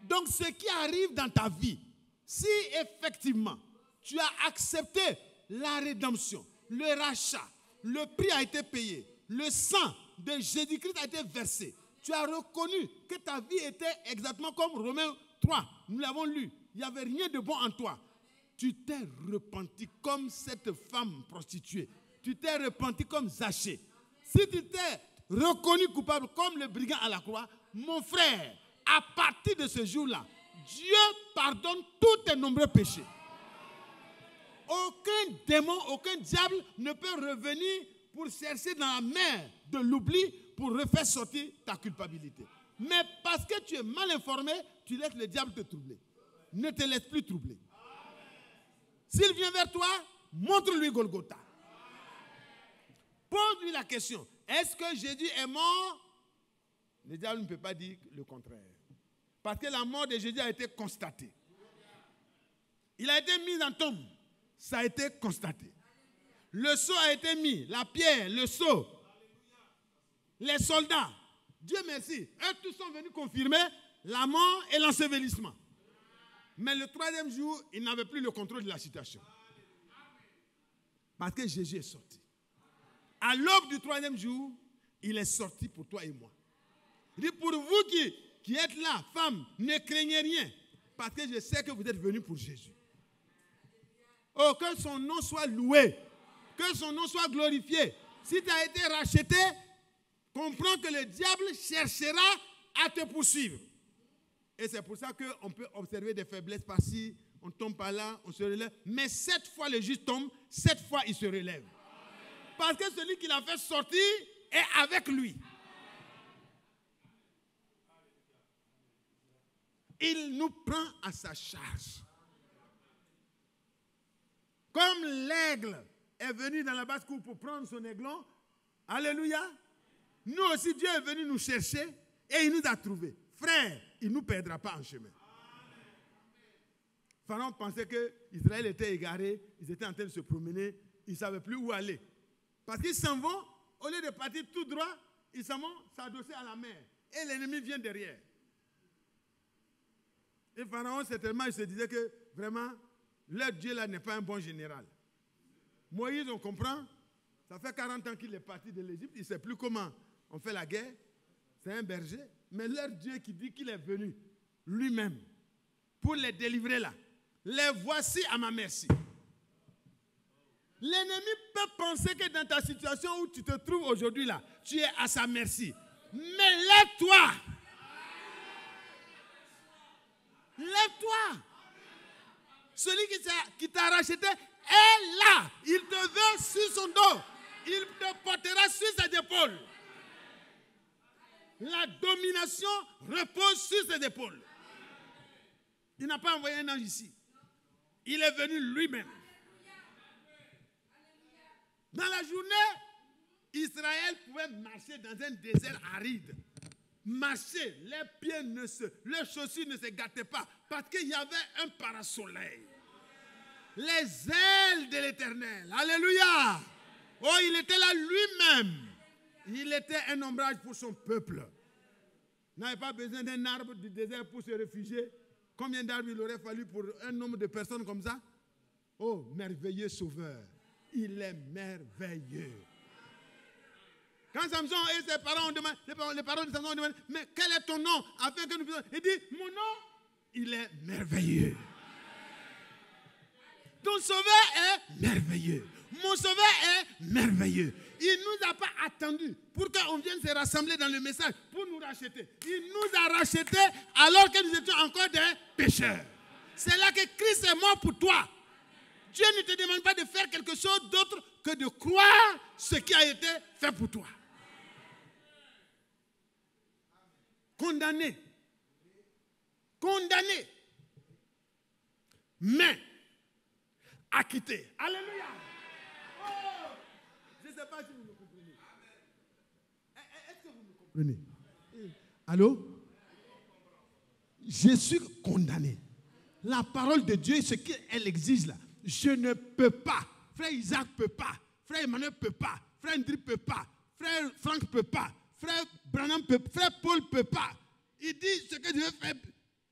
Donc ce qui arrive dans ta vie, si effectivement tu as accepté la rédemption, le rachat, le prix a été payé, le sang de Jésus-Christ a été versé, tu as reconnu que ta vie était exactement comme Romains 3, nous l'avons lu, il n'y avait rien de bon en toi. Tu t'es repenti comme cette femme prostituée, tu t'es repenti comme Zachée. Si tu t'es reconnu coupable comme le brigand à la croix, mon frère, à partir de ce jour-là, Dieu pardonne tous tes nombreux péchés. Aucun démon, aucun diable ne peut revenir pour chercher dans la mer de l'oubli pour refaire sortir ta culpabilité. Mais parce que tu es mal informé, tu laisses le diable te troubler. Ne te laisse plus troubler. S'il vient vers toi, montre-lui Golgotha. Pose-lui la question. Est-ce que Jésus est mort? Le diable ne peut pas dire le contraire. Parce que la mort de Jésus a été constatée. Il a été mis en tombe. Ça a été constaté. Le sceau a été mis. La pierre, le sceau. Les soldats. Dieu merci. Eux tous sont venus confirmer la mort et l'ensevelissement. Mais le 3e jour, ils n'avaient plus le contrôle de la situation. Parce que Jésus est sorti. À l'aube du 3e jour, il est sorti pour toi et moi. Il dit, pour vous qui êtes là, femmes, ne craignez rien. Parce que je sais que vous êtes venus pour Jésus. Oh, que son nom soit loué. Que son nom soit glorifié. Si tu as été racheté, comprends que le diable cherchera à te poursuivre. Et c'est pour ça qu'on peut observer des faiblesses par-ci, on tombe par là, on se relève. Mais 7 fois le juste tombe, 7 fois il se relève. Parce que celui qui l'a fait sortir est avec lui. Il nous prend à sa charge. Comme l'aigle est venu dans la basse-cour pour prendre son aiglon, alléluia, nous aussi Dieu est venu nous chercher et il nous a trouvés. Frère, il ne nous perdra pas en chemin. Pharaon pensait qu'Israël était égaré, ils étaient en train de se promener, ils ne savaient plus où aller. Parce qu'ils s'en vont, au lieu de partir tout droit, ils s'en vont s'adosser à la mer. Et l'ennemi vient derrière. Et Pharaon, certainement, il se disait que vraiment, leur Dieu là n'est pas un bon général. Moïse, on comprend, ça fait 40 ans qu'il est parti de l'Égypte, il ne sait plus comment on fait la guerre. C'est un berger. Mais leur Dieu qui dit qu'il est venu lui-même pour les délivrer là. Les voici à ma merci. L'ennemi peut penser que dans ta situation où tu te trouves aujourd'hui là, tu es à sa merci. Mais lève-toi. Lève-toi. Celui qui t'a racheté est là. Il te veut sur son dos. Il te portera sur ses épaules. La domination repose sur ses épaules. Il n'a pas envoyé un ange ici. Il est venu lui-même. Dans la journée, Israël pouvait marcher dans un désert aride. Marcher, leurs chaussures ne se gâtaient pas parce qu'il y avait un parasoleil. Les ailes de l'Éternel. Alléluia. Oh, il était là lui-même. Il était un ombrage pour son peuple. Il n'avait pas besoin d'un arbre du désert pour se réfugier. Combien d'arbres il aurait fallu pour un nombre de personnes comme ça? Oh, merveilleux sauveur. Il est merveilleux. Quand Samson et ses parents ont demandé, les parents de Samson ont demandé, mais quel est ton nom? Afin que nous puissions. Il dit, mon nom, il est merveilleux. Ton sauveur est merveilleux. Mon sauveur est merveilleux. Il ne nous a pas attendus pour qu'on vienne se rassembler dans le message pour nous racheter. Il nous a rachetés alors que nous étions encore des pécheurs. C'est là que Christ est mort pour toi. Dieu ne te demande pas de faire quelque chose d'autre que de croire ce qui a été fait pour toi. Condamné. Condamné. Mais acquitté. Alléluia. Oh, je ne sais pas si vous me comprenez. Est-ce que vous me comprenez? Allô? Je suis condamné. La parole de Dieu, ce qu'elle exige là, je ne peux pas. Frère Isaac ne peut pas. Frère Emmanuel ne peut pas. Frère André ne peut pas. Frère Franck ne peut pas. Frère Branham ne peut pas. Frère Paul ne peut pas. Il dit ce que je veux faire,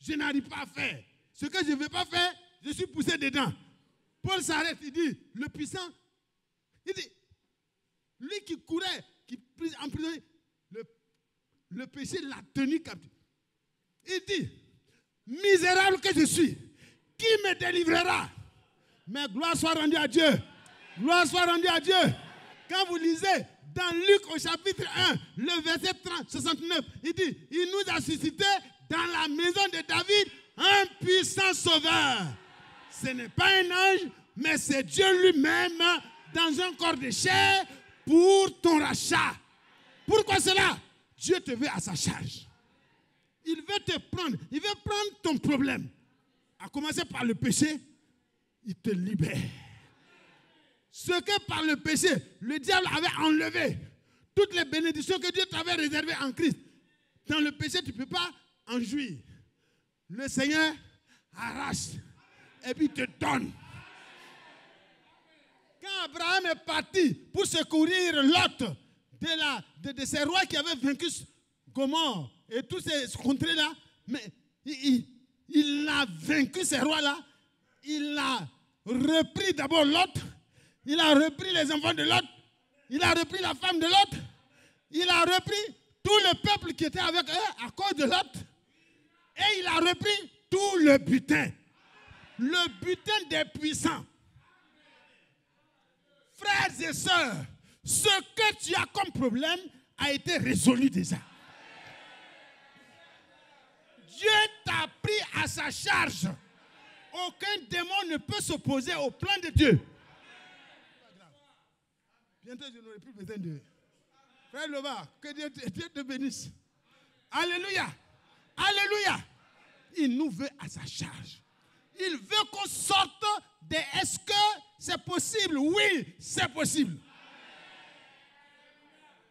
je n'arrive pas à faire. Ce que je ne veux pas faire, je suis poussé dedans. Paul s'arrête, il dit, le puissant, il dit, lui qui courait, qui emprisonnait, le péché l'a tenu captif. Il dit, misérable que je suis, qui me délivrera? Mais gloire soit rendue à Dieu. Gloire soit rendue à Dieu. Quand vous lisez dans Luc au chapitre 1, le verset 69, il dit, il nous a suscité dans la maison de David un puissant sauveur. Ce n'est pas un ange, mais c'est Dieu lui-même dans un corps de chair pour ton rachat. Pourquoi cela? Dieu te veut à sa charge. Il veut te prendre, il veut prendre ton problème. À commencer par le péché, il te libère. Ce que par le péché, le diable avait enlevé, toutes les bénédictions que Dieu t'avait réservées en Christ. Dans le péché, tu ne peux pas en jouir. Le Seigneur arrache et puis te donne. Quand Abraham est parti pour secourir Lot de ces rois qui avaient vaincu Gomorrhe et tous ces contrées-là, mais il a vaincu ces rois-là. Il a repris d'abord Lot. Il a repris les enfants de Lot. Il a repris la femme de Lot. Il a repris tout le peuple qui était avec eux à cause de Lot. Et il a repris tout le butin. Le butin des puissants. Frères et sœurs, ce que tu as comme problème a été résolu déjà. Dieu t'a pris à sa charge. Aucun démon ne peut s'opposer au plan de Dieu. Bientôt, je n'aurai plus besoin de... Frère Lova, que Dieu te bénisse. Alléluia. Alléluia. Il nous veut à sa charge. Il veut qu'on sorte de est-ce que c'est possible? Oui, c'est possible.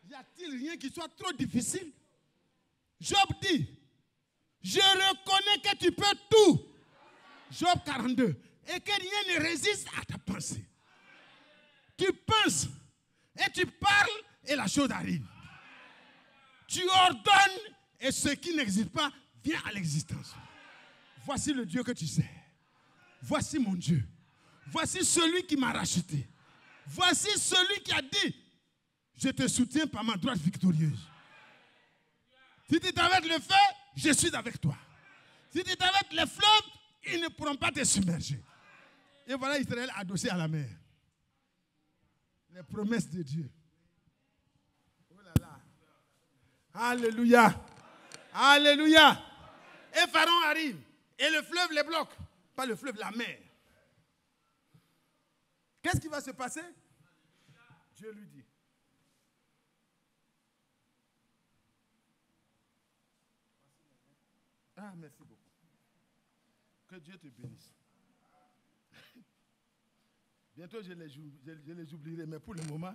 Y a-t-il rien qui soit trop difficile? Job dit, je reconnais que tu peux tout. Job 42. Et que rien ne résiste à ta pensée. Tu penses et tu parles et la chose arrive. Tu ordonnes et ce qui n'existe pas vient à l'existence. Voici le Dieu que tu sais. Voici mon Dieu. Voici celui qui m'a racheté. Voici celui qui a dit, je te soutiens par ma droite victorieuse. Si tu traverses le feu, je suis avec toi. Si tu traverses les fleuves, ils ne pourront pas te submerger. Et voilà Israël adossé à la mer. Les promesses de Dieu. Oh là là. Alléluia. Alléluia. Et Pharaon arrive. Et le fleuve les bloque. Pas le fleuve, la mer. Qu'est-ce qui va se passer? Dieu lui dit. Ah, merci beaucoup. Que Dieu te bénisse. Bientôt je les oublierai, mais pour le moment,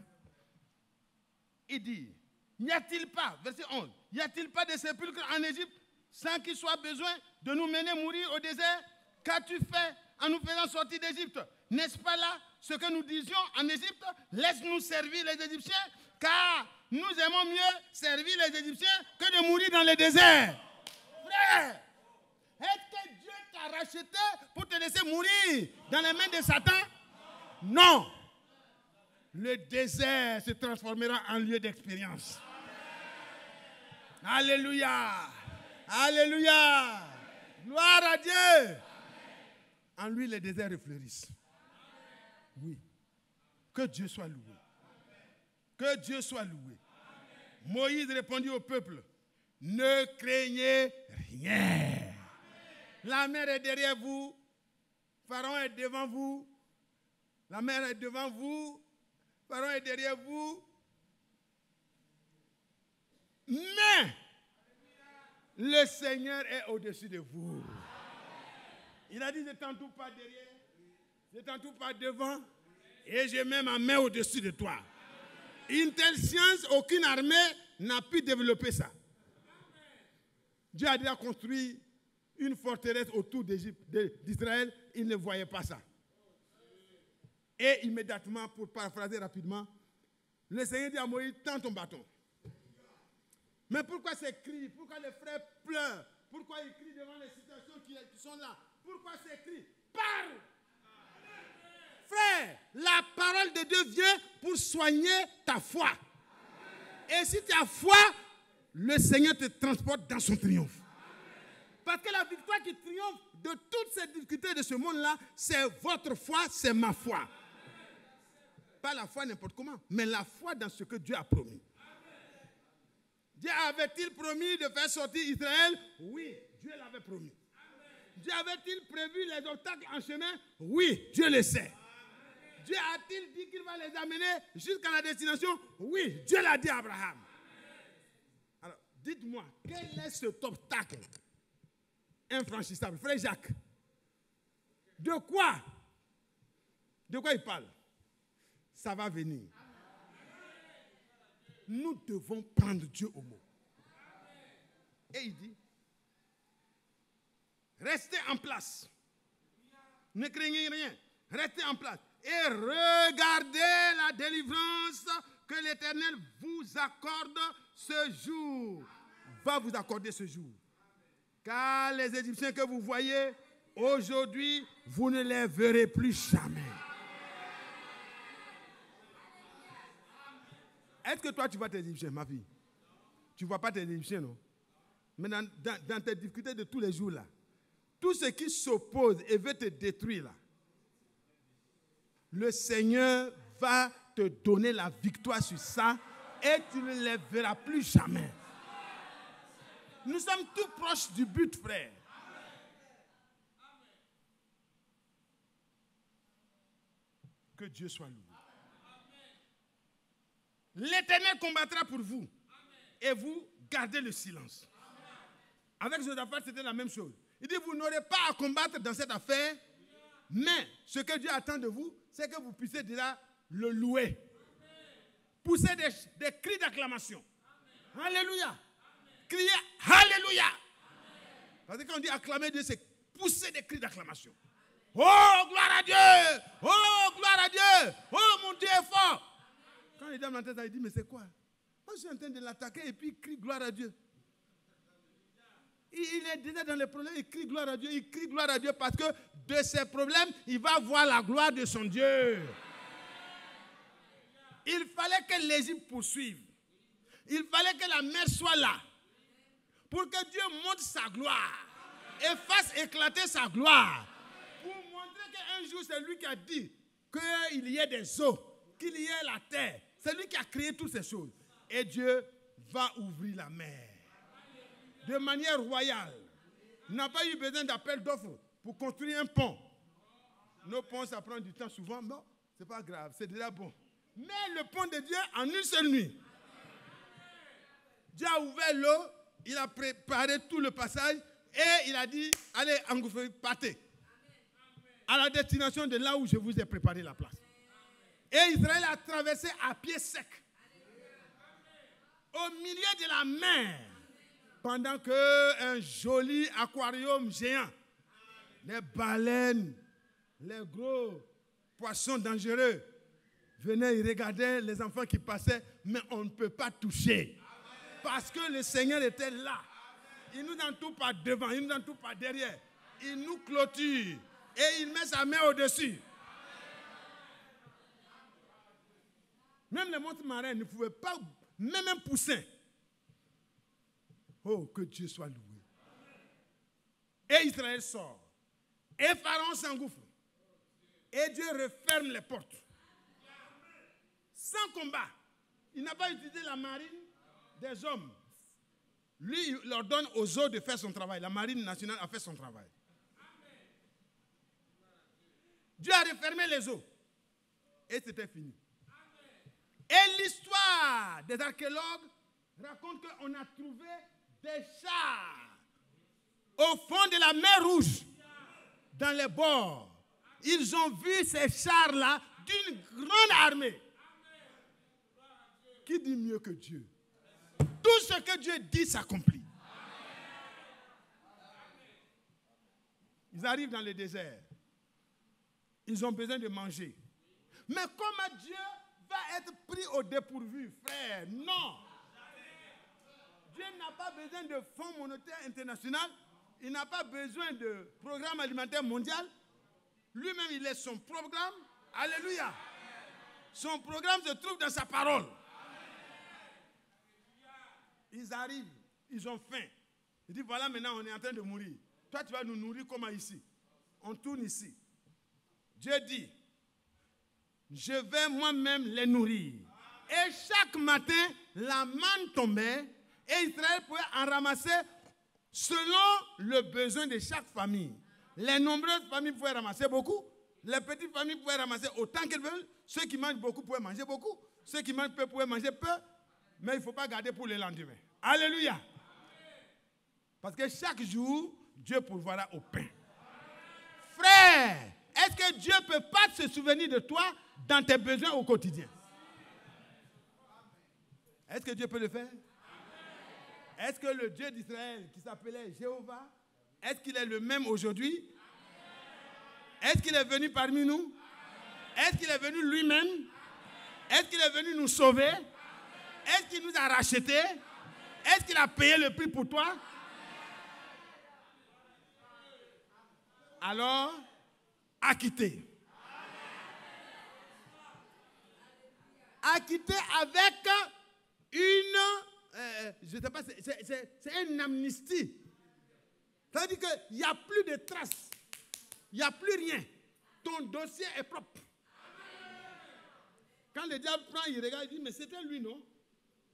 il dit, n'y a-t-il pas, verset 11, n'y a-t-il pas de sépulcre en Égypte sans qu'il soit besoin de nous mener mourir au désert? Qu'as-tu fait en nous faisant sortir d'Égypte? N'est-ce pas là ce que nous disions en Égypte? Laisse-nous servir les Égyptiens, car nous aimons mieux servir les Égyptiens que de mourir dans le désert. Frère, est-ce que Dieu t'a racheté pour te laisser mourir dans les mains de Satan? Non. Le désert se transformera en lieu d'expérience. Alléluia. Alléluia. Gloire à Dieu. En lui, les déserts refleurissent. Oui. Que Dieu soit loué. Que Dieu soit loué. Moïse répondit au peuple, ne craignez rien. La mer est derrière vous. Pharaon est devant vous. La mer est devant vous. Pharaon est derrière vous. Mais le Seigneur est au-dessus de vous. Il a dit, je ne t'entoure pas derrière, je ne t'entoure pas devant, et je mets ma main au-dessus de toi. Une telle science, aucune armée n'a pu développer ça. Dieu a déjà construit une forteresse autour d'Israël, il ne voyait pas ça. Et immédiatement, pour paraphraser rapidement, le Seigneur dit à Moïse, tends ton bâton. Mais pourquoi ces cris? Pourquoi les frères pleurent? Pourquoi ils crient devant les situations qui sont là? Pourquoi ces cris? Parle! Frère, la parole de Dieu vient pour soigner ta foi. Et si tu as foi, le Seigneur te transporte dans son triomphe. Parce que la victoire qui triomphe de toutes ces difficultés de ce monde-là, c'est votre foi, c'est ma foi. Pas la foi n'importe comment, mais la foi dans ce que Dieu a promis. Dieu avait-il promis de faire sortir Israël? Oui, Dieu l'avait promis. Dieu avait-il prévu les obstacles en chemin? Oui, Dieu le sait. Dieu a-t-il dit qu'il va les amener jusqu'à la destination? Oui, Dieu l'a dit à Abraham. Alors, dites-moi, quel est cet obstacle infranchissable? Frère Jacques, de quoi il parle? Ça va venir. Nous devons prendre Dieu au mot. Et il dit, restez en place. Ne craignez rien. Restez en place. Et regardez la délivrance que l'Éternel vous accorde ce jour. Va vous accorder ce jour. Car les Égyptiens que vous voyez aujourd'hui, vous ne les verrez plus jamais. Est-ce que toi, tu vois tes Égyptiens, ma fille? Tu ne vois pas tes Égyptiens, non? Mais dans tes difficultés de tous les jours, là, tout ce qui s'oppose et veut te détruire, là, le Seigneur va te donner la victoire sur ça et tu ne les verras plus jamais. Nous sommes tout proches du but, frère. Que Dieu soit loué. L'Éternel combattra pour vous. Et vous, gardez le silence. Avec Josaphat, c'était la même chose. Il dit, vous n'aurez pas à combattre dans cette affaire, mais ce que Dieu attend de vous, c'est que vous puissiez déjà le louer. Pousser des cris d'acclamation. Alléluia. Crier Alléluia. Parce que quand on dit acclamer Dieu, c'est pousser des cris d'acclamation. Oh, gloire à Dieu! Oh, gloire à Dieu! Oh, mon Dieu est fort! Quand les dames l'entendent, ils disent, mais c'est quoi? Moi, je suis en train de l'attaquer et puis il crie gloire à Dieu. Il est déjà dans les problèmes, il crie gloire à Dieu. Il crie gloire à Dieu parce que de ses problèmes, il va voir la gloire de son Dieu. Il fallait que l'Égypte poursuive. Il fallait que la mer soit là. Pour que Dieu montre sa gloire. Et fasse éclater sa gloire. Pour montrer qu'un jour, c'est lui qui a dit qu'il y ait des eaux, qu'il y ait la terre. C'est lui qui a créé toutes ces choses. Et Dieu va ouvrir la mer. De manière royale. Il n'a pas eu besoin d'appel d'offres pour construire un pont. Nos ponts, ça prend du temps souvent. Non, ce n'est pas grave, c'est déjà bon. Mais le pont de Dieu en une seule nuit. Dieu a ouvert l'eau, il a préparé tout le passage et il a dit, allez, engouffrez, partez. À la destination de là où je vous ai préparé la place. Et Israël a traversé à pied sec. Au milieu de la mer. Pendant qu'un joli aquarium géant, les baleines, les gros poissons dangereux, venaient, ils regardaient les enfants qui passaient, mais on ne peut pas toucher. Parce que le Seigneur était là. Il nous entoure par devant, il nous entoure par derrière. Il nous clôture et il met sa main au-dessus. Même les monstres marins ne pouvaient pas, même un poussin. Oh, que Dieu soit loué. Et Israël sort. Et Pharaon s'engouffre. Et Dieu referme les portes. Sans combat. Il n'a pas utilisé la marine des hommes. Lui, il leur donne aux eaux de faire son travail. La marine nationale a fait son travail. Dieu a refermé les eaux. Et c'était fini. Et l'histoire des archéologues raconte qu'on a trouvé des chars au fond de la mer Rouge, dans les bords. Ils ont vu ces chars-là d'une grande armée. Qui dit mieux que Dieu? Tout ce que Dieu dit s'accomplit. Ils arrivent dans le désert. Ils ont besoin de manger. Mais comment Dieu va être pris au dépourvu, frère? Non. Dieu n'a pas besoin de Fonds monétaire international. Il n'a pas besoin de programme alimentaire mondial. Lui-même, il est son programme. Alléluia. Son programme se trouve dans sa parole. Ils arrivent, ils ont faim. Il dit, voilà, maintenant, on est en train de mourir. Toi, tu vas nous nourrir comment ici? On tourne ici. Dieu dit, je vais moi-même les nourrir. Et chaque matin, la manne tombait et Israël pouvait en ramasser selon le besoin de chaque famille. Les nombreuses familles pouvaient ramasser beaucoup. Les petites familles pouvaient ramasser autant qu'elles veulent. Ceux qui mangent beaucoup pouvaient manger beaucoup. Ceux qui mangent peu pouvaient manger peu. Mais il ne faut pas garder pour le lendemain. Alléluia. Parce que chaque jour, Dieu pourvoira au pain. Frère, est-ce que Dieu ne peut pas se souvenir de toi dans tes besoins au quotidien? Est-ce que Dieu peut le faire? Est-ce que le Dieu d'Israël, qui s'appelait Jéhovah, est-ce qu'il est le même aujourd'hui? Est-ce qu'il est venu parmi nous? Est-ce qu'il est venu lui-même? Est-ce qu'il est venu nous sauver? Est-ce qu'il nous a rachetés? Est-ce qu'il a payé le prix pour toi? Alors, acquittez. Acquittez avec une, je ne sais pas, c'est une amnistie. Ça veut dire qu'il n'y a plus de traces. Il n'y a plus rien. Ton dossier est propre. Quand le diable prend, il regarde, il dit, mais c'était lui, non?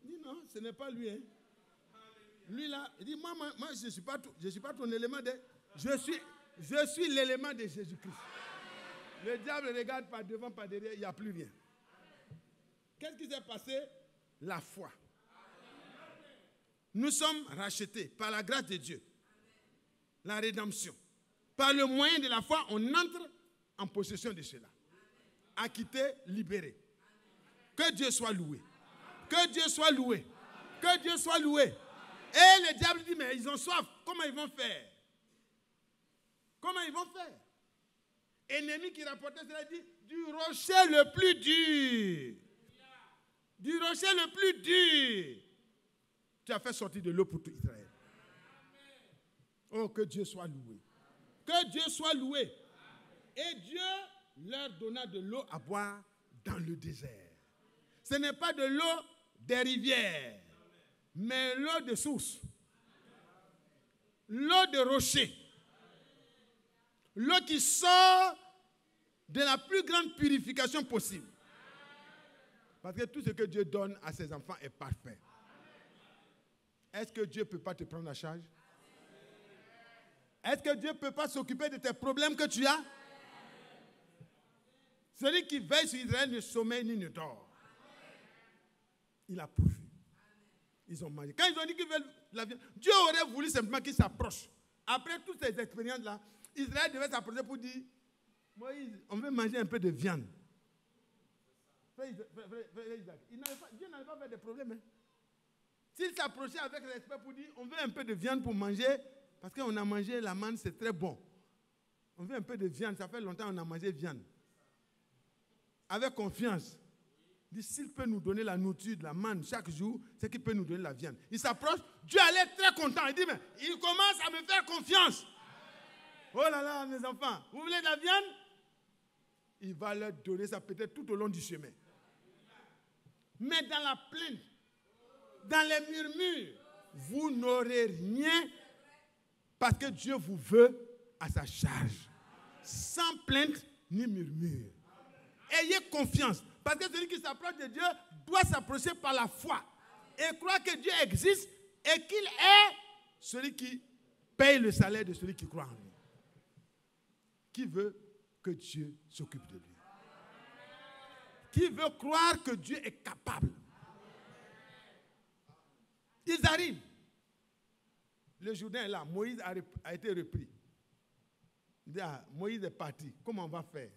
Il dit, non, ce n'est pas lui. Hein. Lui, là, il dit, moi je ne suis pas ton élément. Je suis l'élément de Jésus-Christ. Le diable regarde par devant, par derrière, il n'y a plus rien. Qu'est-ce qui s'est passé? La foi. Nous sommes rachetés par la grâce de Dieu. La rédemption. Par le moyen de la foi, on entre en possession de cela. Acquitté, libéré. Que Dieu soit loué. Que Dieu soit loué. Que Dieu soit loué. Et le diable dit, mais ils ont soif. Comment ils vont faire? Comment ils vont faire? Ennemi qui rapportait cela dit, du rocher le plus dur. Du rocher le plus dur. Tu as fait sortir de l'eau pour tout Israël. Oh, que Dieu soit loué. Que Dieu soit loué. Et Dieu leur donna de l'eau à boire dans le désert. Ce n'est pas de l'eau des rivières, mais l'eau de source. L'eau de rocher. L'eau qui sort de la plus grande purification possible. Parce que tout ce que Dieu donne à ses enfants est parfait. Est-ce que Dieu ne peut pas te prendre en charge? Est-ce que Dieu ne peut pas s'occuper de tes problèmes que tu as? Celui qui veille sur Israël ne sommeille ni ne dort. Il a pourvu. Ils ont mangé. Quand ils ont dit qu'ils veulent la viande, Dieu aurait voulu simplement qu'ils s'approchent. Après toutes ces expériences-là, Israël devait s'approcher pour dire, Moïse, on veut manger un peu de viande. Dieu n'allait pas faire de problème. Hein. S'il s'approchait avec respect pour dire, on veut un peu de viande pour manger, parce qu'on a mangé la manne, c'est très bon. On veut un peu de viande, ça fait longtemps qu'on a mangé viande. Avec confiance. Il dit, s'il peut nous donner la nourriture de la manne chaque jour, c'est qu'il peut nous donner la viande. Il s'approche, Dieu allait être très content. Il dit, mais il commence à me faire confiance. Oh là là, mes enfants, vous voulez de la viande? Il va leur donner ça peut-être tout au long du chemin. Mais dans la plainte, dans les murmures, vous n'aurez rien parce que Dieu vous veut à sa charge. Sans plainte ni murmure. Ayez confiance. Parce que celui qui s'approche de Dieu doit s'approcher par la foi. Et croire que Dieu existe et qu'il est celui qui paye le salaire de celui qui croit en lui. Qui veut que Dieu s'occupe de lui? Qui veut croire que Dieu est capable? Ils arrivent. Le Jourdain est là. Moïse a été repris. Il dit, ah, Moïse est parti. Comment on va faire?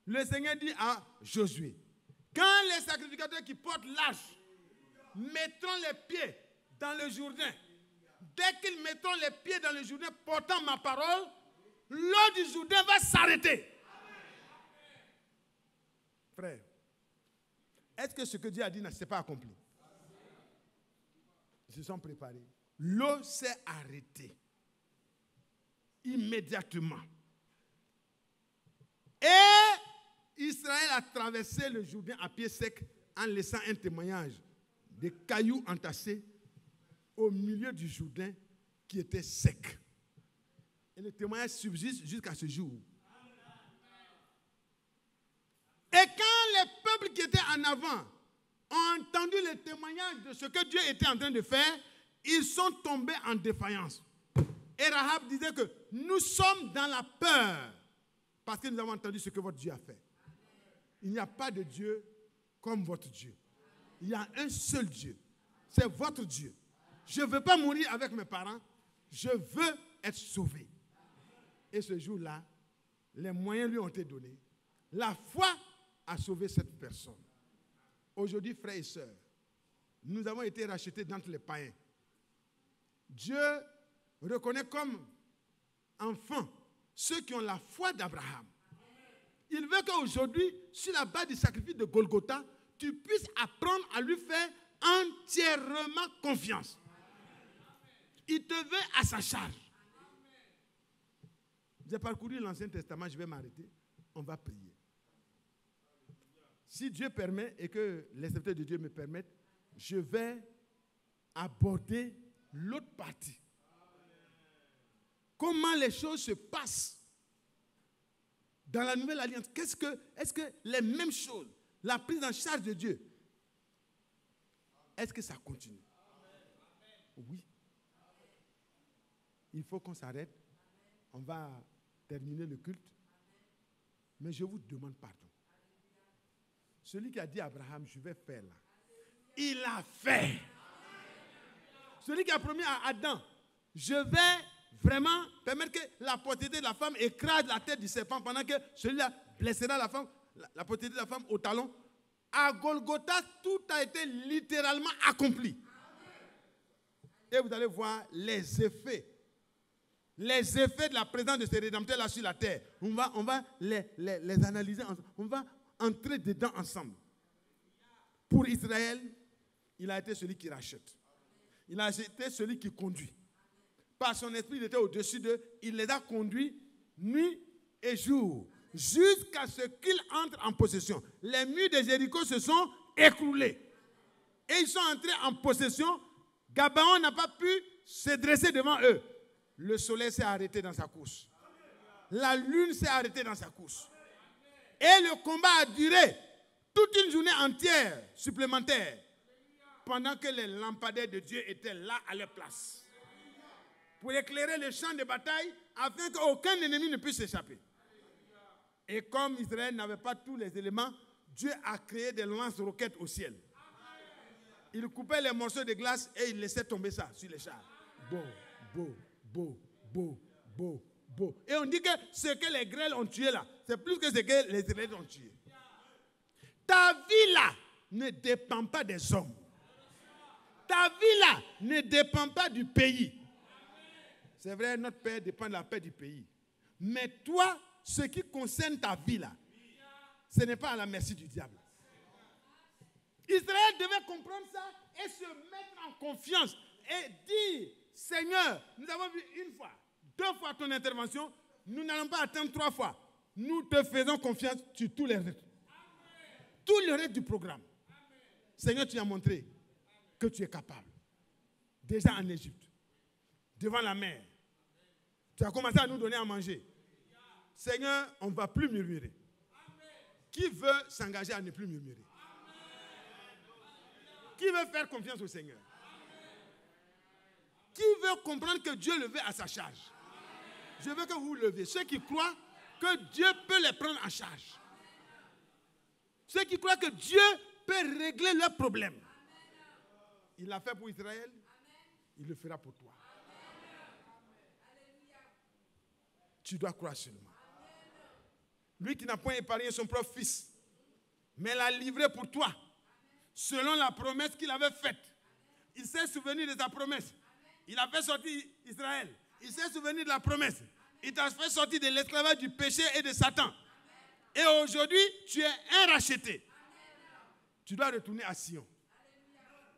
Le Seigneur dit à Josué, quand les sacrificateurs qui portent l'arche mettront les pieds dans le Jourdain, dès qu'ils mettront les pieds dans le Jourdain portant ma parole, l'eau du Jourdain va s'arrêter. Frère, est-ce que ce que Dieu a dit ne s'est pas accompli? Ils se sont préparés. L'eau s'est arrêtée. Immédiatement. Et Israël a traversé le Jourdain à pied sec en laissant un témoignage de cailloux entassés au milieu du Jourdain qui était sec. Et le témoignage subsiste jusqu'à ce jour. Et quand les peuples qui étaient en avant ont entendu le témoignage de ce que Dieu était en train de faire, ils sont tombés en défaillance. Et Rahab disait que nous sommes dans la peur parce que nous avons entendu ce que votre Dieu a fait. Il n'y a pas de Dieu comme votre Dieu. Il y a un seul Dieu. C'est votre Dieu. Je ne veux pas mourir avec mes parents. Je veux être sauvé. Et ce jour-là, les moyens lui ont été donnés. La foi a sauvé cette personne. Aujourd'hui, frères et sœurs, nous avons été rachetés d'entre les païens. Dieu reconnaît comme enfants ceux qui ont la foi d'Abraham. Il veut qu'aujourd'hui, sur la base du sacrifice de Golgotha, tu puisses apprendre à lui faire entièrement confiance. Il te veut à sa charge. J'ai parcouru l'Ancien Testament, je vais m'arrêter. On va prier. Si Dieu permet et que les serviteurs de Dieu me permettent, je vais aborder l'autre partie. Comment les choses se passent dans la nouvelle alliance. Est-ce que les mêmes choses, la prise en charge de Dieu, est-ce que ça continue? Oui. Il faut qu'on s'arrête. On va terminer le culte. Mais je vous demande pardon. Celui qui a dit à Abraham, je vais faire là, il a fait. Celui qui a promis à Adam, je vais vraiment permettre que la postérité de la femme écrase la tête du serpent pendant que celui-là blessera la femme, la postérité de la femme au talon. À Golgotha, tout a été littéralement accompli. Et vous allez voir les effets les effets de la présence de ces rédempteurs-là sur la terre. On va les analyser ensemble. On va entrer dedans ensemble. Pour Israël, il a été celui qui rachète. Il a été celui qui conduit. Par son esprit, il était au-dessus d'eux. Il les a conduits nuit et jour, jusqu'à ce qu'ils entrent en possession. Les murs de Jéricho se sont écroulés. Et ils sont entrés en possession. Gabaon n'a pas pu se dresser devant eux. Le soleil s'est arrêté dans sa course. La lune s'est arrêtée dans sa course. Et le combat a duré toute une journée entière supplémentaire, pendant que les lampadaires de Dieu étaient là à leur place, pour éclairer le champ de bataille, afin qu'aucun ennemi ne puisse s'échapper. Et comme Israël n'avait pas tous les éléments, Dieu a créé des lance-roquettes au ciel. Il coupait les morceaux de glace et il laissait tomber ça sur les chars. Beau. Et on dit que ce que les grêles ont tué là, c'est plus que ce que les Israélites ont tué. Ta vie là ne dépend pas des hommes. Ta vie là ne dépend pas du pays. C'est vrai, notre paix dépend de la paix du pays. Mais toi, ce qui concerne ta vie là, ce n'est pas à la merci du diable. Israël devait comprendre ça et se mettre en confiance et dire, Seigneur, nous avons vu une fois, 2 fois ton intervention, nous n'allons pas attendre 3 fois. Nous te faisons confiance sur tous les règles. Tout le reste du programme. Seigneur, tu as montré que tu es capable. Déjà en Égypte, devant la mer, tu as commencé à nous donner à manger. Seigneur, on ne va plus murmurer. Qui veut s'engager à ne plus murmurer? Qui veut faire confiance au Seigneur? Qui veut comprendre que Dieu le veut à sa charge? Je veux que vous levez. Ceux qui croient que Dieu peut les prendre en charge. Ceux qui croient que Dieu peut régler leurs problèmes. Il l'a fait pour Israël, il le fera pour toi. Tu dois croire seulement. Lui qui n'a point épargné son propre fils, mais l'a livré pour toi, selon la promesse qu'il avait faite. Il s'est souvenu de sa promesse. Il a fait sortir Israël. Il s'est souvenu de la promesse. Il t'a fait sortir de l'esclavage du péché et de Satan. Et aujourd'hui, tu es un racheté. Tu dois retourner à Sion.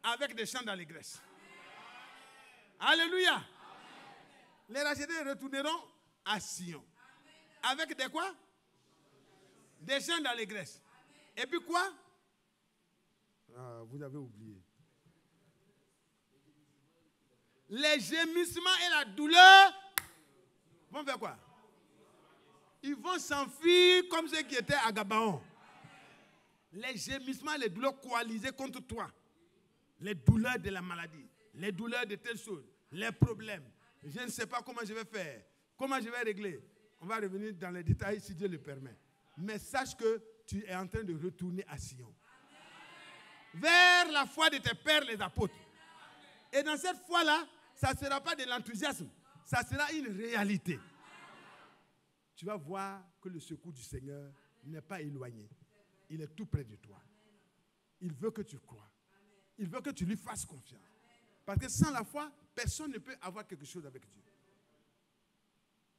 Avec des chants d'allégresse. Alléluia. Les rachetés retourneront à Sion. Avec des quoi? Des chants d'allégresse. Et puis quoi? Vous avez oublié. Les gémissements et la douleur vont faire quoi? Ils vont s'enfuir comme ceux qui étaient à Gabaon. Les gémissements et les douleurs coalisées contre toi. Les douleurs de la maladie. Les douleurs de telles choses. Les problèmes. Je ne sais pas comment je vais faire. Comment je vais régler. On va revenir dans les détails si Dieu le permet. Mais sache que tu es en train de retourner à Sion. Vers la foi de tes pères les apôtres. Et dans cette foi-là, ça ne sera pas de l'enthousiasme. Ça sera une réalité. Tu vas voir que le secours du Seigneur n'est pas éloigné. Il est tout près de toi. Il veut que tu crois. Il veut que tu lui fasses confiance. Parce que sans la foi, personne ne peut avoir quelque chose avec Dieu.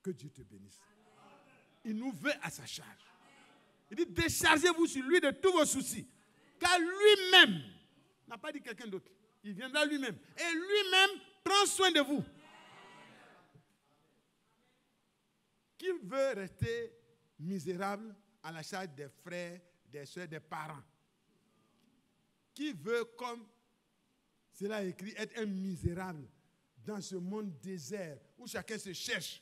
Que Dieu te bénisse. Il nous veut à sa charge. Il dit, déchargez-vous sur lui de tous vos soucis. Car lui-même, n'a pas dit quelqu'un d'autre, il viendra lui-même. Et lui-même prend soin de vous. Qui veut rester misérable à la charge des frères, des soeurs, des parents? Qui veut, comme cela est écrit, être un misérable dans ce monde désert où chacun se cherche?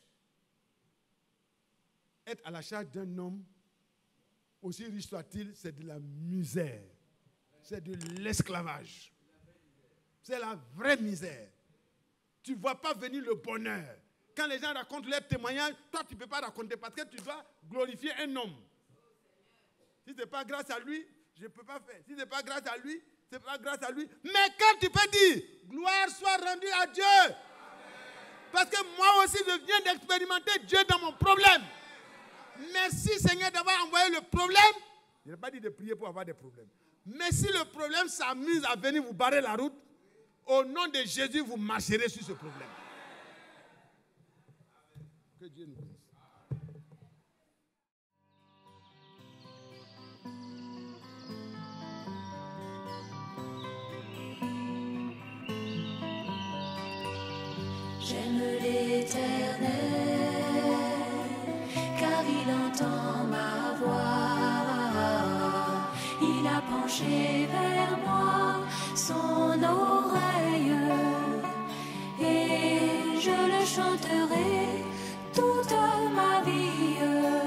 Être à la charge d'un homme, aussi riche soit-il, c'est de la misère. C'est de l'esclavage. C'est la vraie misère. Tu ne vois pas venir le bonheur. Quand les gens racontent leurs témoignages, toi tu ne peux pas raconter parce que tu dois glorifier un homme. Si ce n'est pas grâce à lui, je ne peux pas faire. Si ce n'est pas grâce à lui, ce n'est pas grâce à lui. Mais quand tu peux dire, gloire soit rendue à Dieu. Amen. Parce que moi aussi je viens d'expérimenter Dieu dans mon problème. Merci Seigneur d'avoir envoyé le problème. Je n'ai pas dit de prier pour avoir des problèmes. Mais si le problème s'amuse à venir vous barrer la route, au nom de Jésus, vous marcherez sur ce problème. Que Dieu nous bénisse. J'aime l'Éternel, car il entend ma voix. Il a penché vers moi son oreille, et je le chanterai toute ma vie.